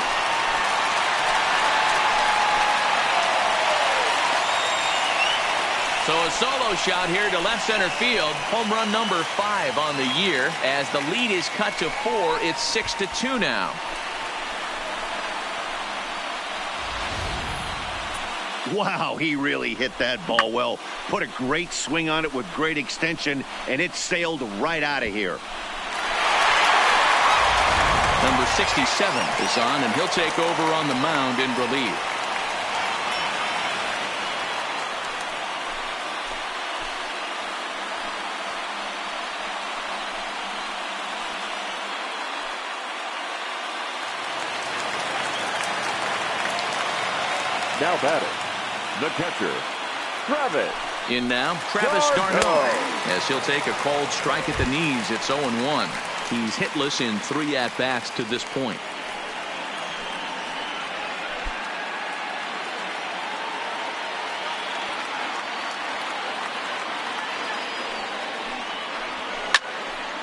So a solo shot here to left center field. Home run number 5 on the year. As the lead is cut to 4, it's 6-2 now. Wow, he really hit that ball well. Put a great swing on it with great extension, and it sailed right out of here. Number 67 is on, and he'll take over on the mound in relief. Now batting, the catcher, Travis. In now, Travis d'Arnaud, as he'll take a called strike at the knees. It's 0-1. He's hitless in 3 at-bats to this point.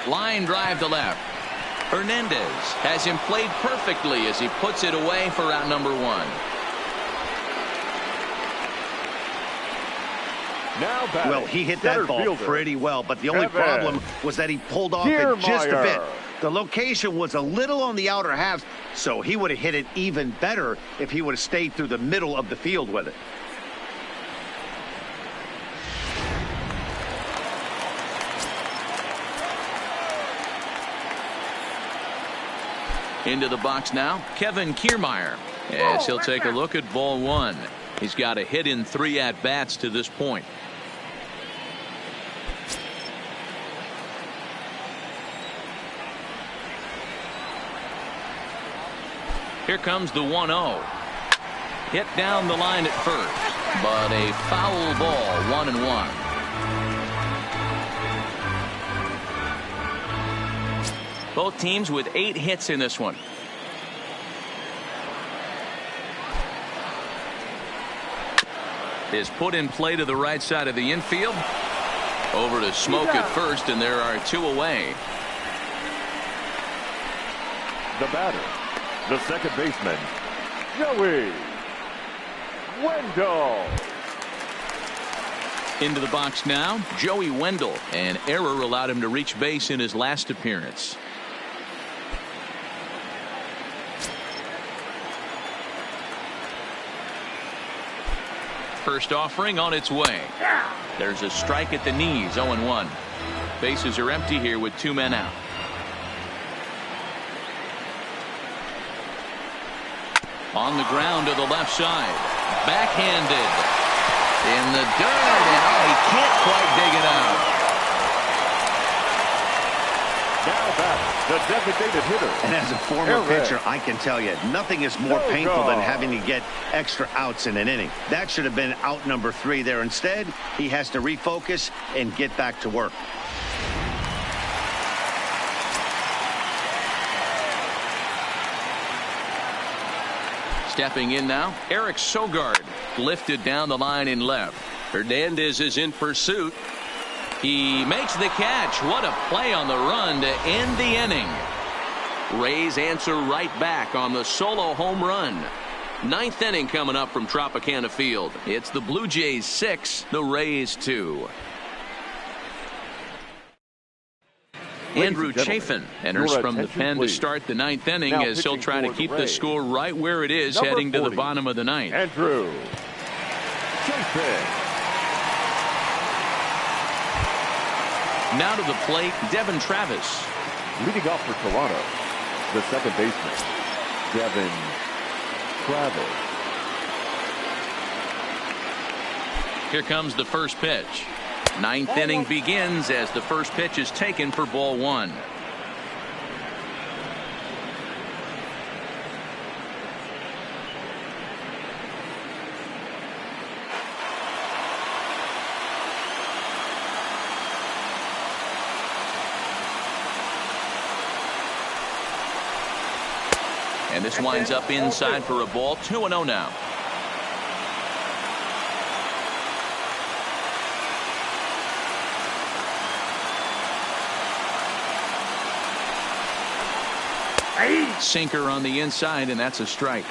Line drive to left. Hernandez has him played perfectly as he puts it away for out number 1. Now batting, well, he hit that ball fielder, pretty well, but the only problem was that he pulled off it just a bit. The location was a little on the outer half, so he would have hit it even better if he would have stayed through the middle of the field with it. Into the box now, Kevin Kiermaier, as he'll take a look at ball 1. He's got a hit in 3 at-bats to this point. Here comes the 1-0. Hit down the line at first, but a foul ball, 1-1. Both teams with 8 hits in this one. Is put in play to the right side of the infield. Over to Smoke at first, and there are 2 away. The batter, the second baseman, Joey Wendell. Into the box now, Joey Wendell. An error allowed him to reach base in his last appearance. First offering on its way. There's a strike at the knees, 0-1. Bases are empty here with 2 men out. On the ground to the left side. Backhanded. In the dirt. And he can't quite dig it out. Now back, the designated hitter. And as a former pitcher, I can tell you, nothing is more painful than having to get extra outs in an inning. That should have been out number 3 there. Instead, he has to refocus and get back to work. Stepping in now, Eric Sogard lifted down the line in left. Hernandez is in pursuit. He makes the catch. What a play on the run to end the inning. Rays answer right back on the solo home run. 9th inning coming up from Tropicana Field. It's the Blue Jays 6, the Rays 2. Andrew Chafin enters from the pen to start the 9th inning as he'll try to keep the score right where it is heading to the bottom of the 9th. Andrew Chafin. Now to the plate, Devin Travis. Leading off for Toronto, the second baseman, Devin Travis. Here comes the first pitch. 9th inning begins as the first pitch is taken for ball 1. And this winds up inside for a ball. 2-0 now. Sinker on the inside, and that's a strike.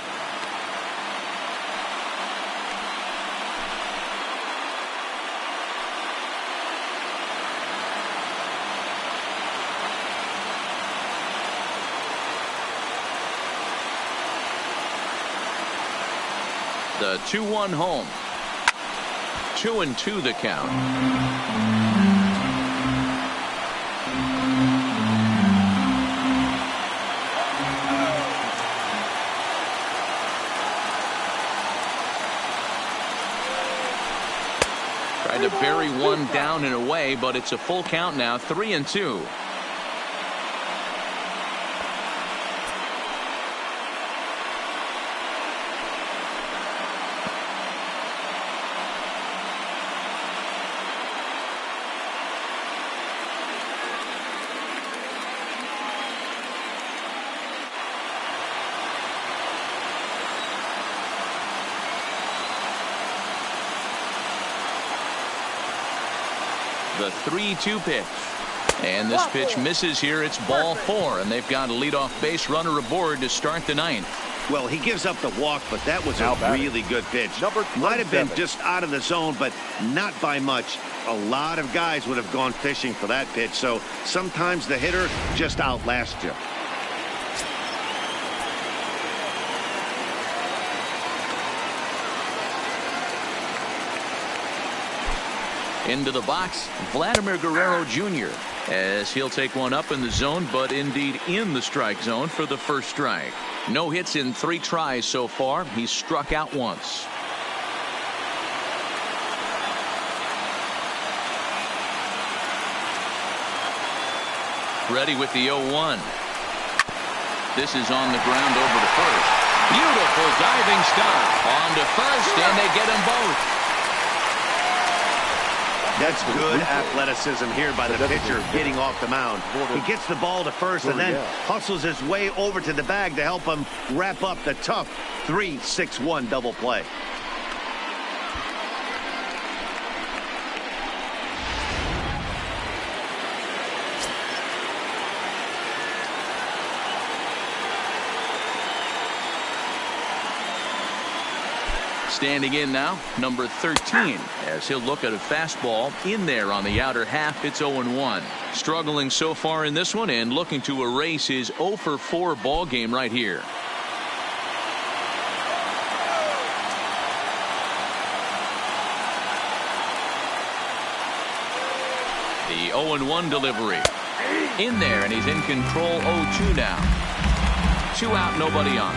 The 2-1 home. 2-2 the count. Tried to bury one down and away, but it's a full count now. 3-2. The 3-2 pitch. And this pitch misses here. It's ball 4, and they've got a leadoff base runner aboard to start the 9th. Well, he gives up the walk, but that was a really good pitch. Might have been just out of the zone, but not by much. A lot of guys would have gone fishing for that pitch, so sometimes the hitter just outlasts you. Into the box, Vladimir Guerrero Jr. as he'll take one up in the zone, but indeed in the strike zone for the first strike. No hits in 3 tries so far. He's struck out once. Ready with the 0-1. This is on the ground over to first. Beautiful diving stop on to first, and they get them both. That's good athleticism here by the pitcher getting off the mound. He gets the ball to first and then hustles his way over to the bag to help him wrap up the tough 3-6-1 double play. Standing in now, number 13, as he'll look at a fastball in there on the outer half. It's 0-1. Struggling so far in this one and looking to erase his 0-for-4 ball game right here. The 0-1 delivery. In there, and he's in control. 0-2 now. 2 out, nobody on.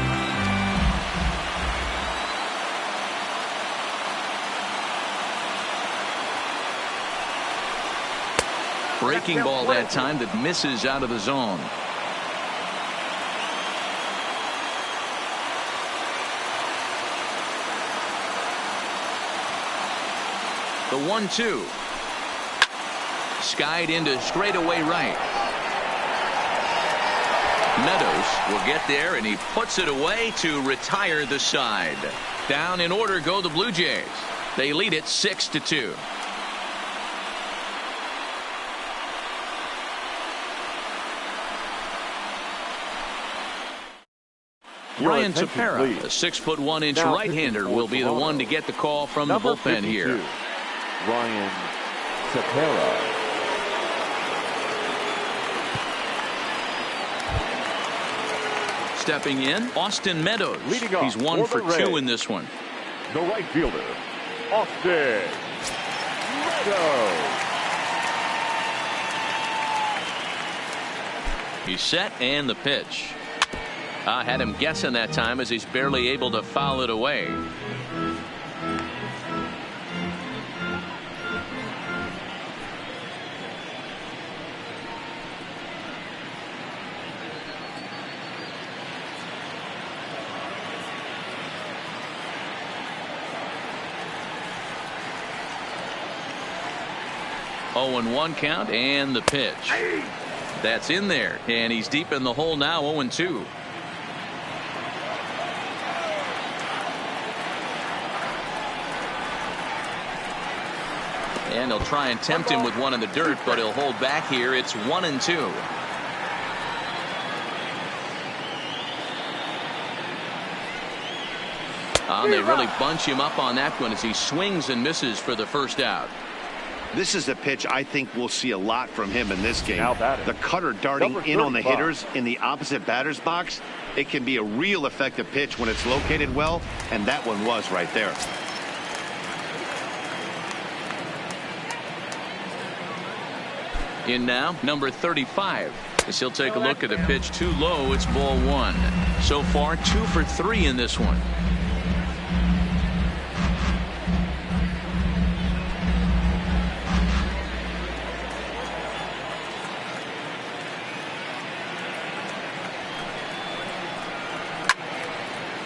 Breaking ball that time that misses out of the zone. The 1-2. Skied into straightaway right. Meadows will get there, and he puts it away to retire the side. Down in order go the Blue Jays. They lead it 6-2. Ryan Tepera, a 6'1" right-hander, will be the one to get the call from the bullpen 52. Here. Ryan Tepera. Stepping in, Austin Meadows. He's 1 for 2 in this one. The right fielder, Austin Meadows. He's set, and the pitch. I had him guessing that time as he's barely able to foul it away. Oh, and 1 count, and the pitch. That's in there, and he's deep in the hole now. 0-2. And he'll try and tempt him with one in the dirt, but he'll hold back here. It's 1-2. They really bunch him up on that one as he swings and misses for the first out. This is a pitch I think we'll see a lot from him in this game. The cutter darting in on the hitters in the opposite batter's box. It can be a real effective pitch when it's located well, and that one was right there. In now, number 35. As he'll take a look at the pitch too low, it's ball 1. So far, 2 for 3 in this one.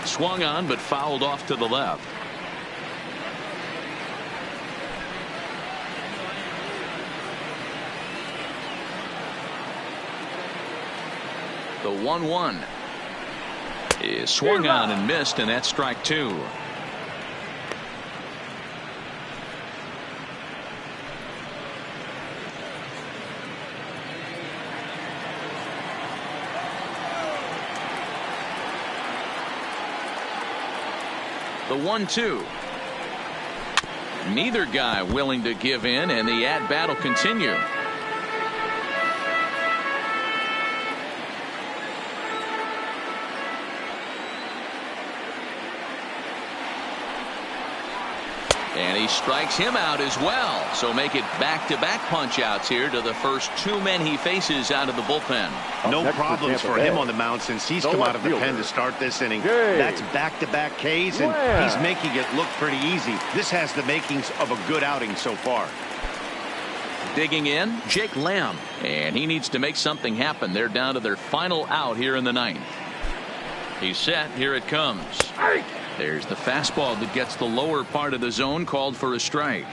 Swung on, but fouled off to the left. The 1-1 is swung on and missed, and that's strike 2. The 1-2. Neither guy willing to give in, and the at-bat will continue. And he strikes him out as well. So make it back-to-back punch-outs here to the first 2 men he faces out of the bullpen. No problems for him on the mound since he's come out of the pen to start this inning. That's back-to-back Ks, and he's making it look pretty easy. This has the makings of a good outing so far. Digging in, Jake Lamb. And he needs to make something happen. They're down to their final out here in the 9th. He's set. Here it comes. There's the fastball that gets the lower part of the zone, called for a strike.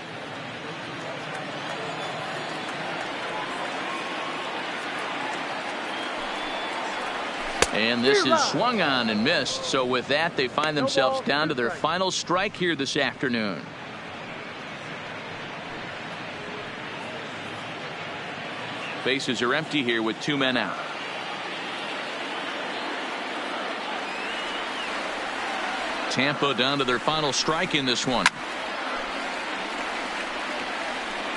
And this is swung on and missed. So with that, they find themselves down to their final strike here this afternoon. Bases are empty here with 2 men out. Tampa down to their final strike in this one.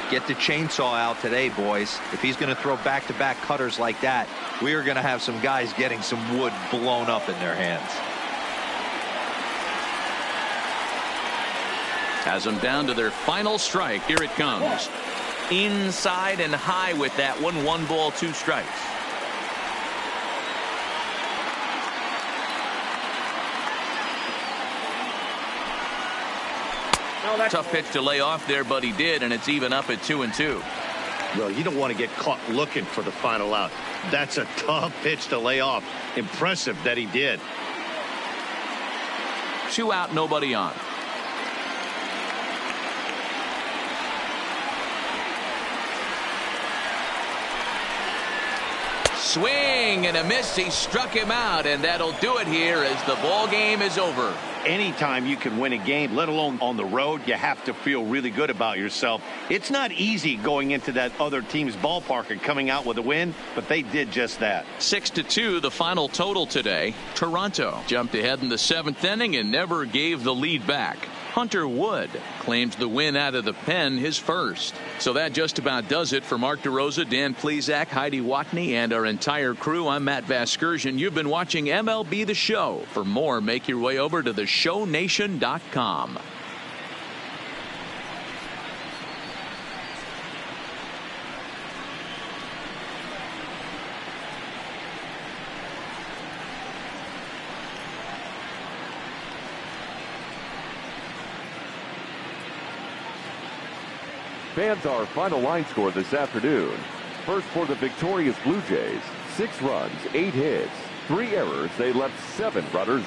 Get the chainsaw out today, boys. If he's going to throw back-to-back cutters like that, we are going to have some guys getting some wood blown up in their hands. Has them down to their final strike. Here it comes. Inside and high with that one. 1 ball, 2 strikes. Tough pitch to lay off there, but he did, and it's even up at 2-2. Well, you don't want to get caught looking for the final out. That's a tough pitch to lay off. Impressive that he did. 2 out, nobody on. Swing and a miss. He struck him out, and that'll do it here as the ball game is over. Anytime you can win a game, let alone on the road, you have to feel really good about yourself. It's not easy going into that other team's ballpark and coming out with a win, but they did just that. 6-2, the final total today. Toronto jumped ahead in the 7th inning and never gave the lead back. Hunter Wood claims the win out of the pen, his first. So that just about does it for Mark DeRosa, Dan Plesac, Heidi Watney, and our entire crew. I'm Matt Vasgersian. You've been watching MLB The Show. For more, make your way over to theshownation.com. Fans, our final line score this afternoon. First for the victorious Blue Jays, 6 runs, 8 hits, 3 errors. They left 7 runners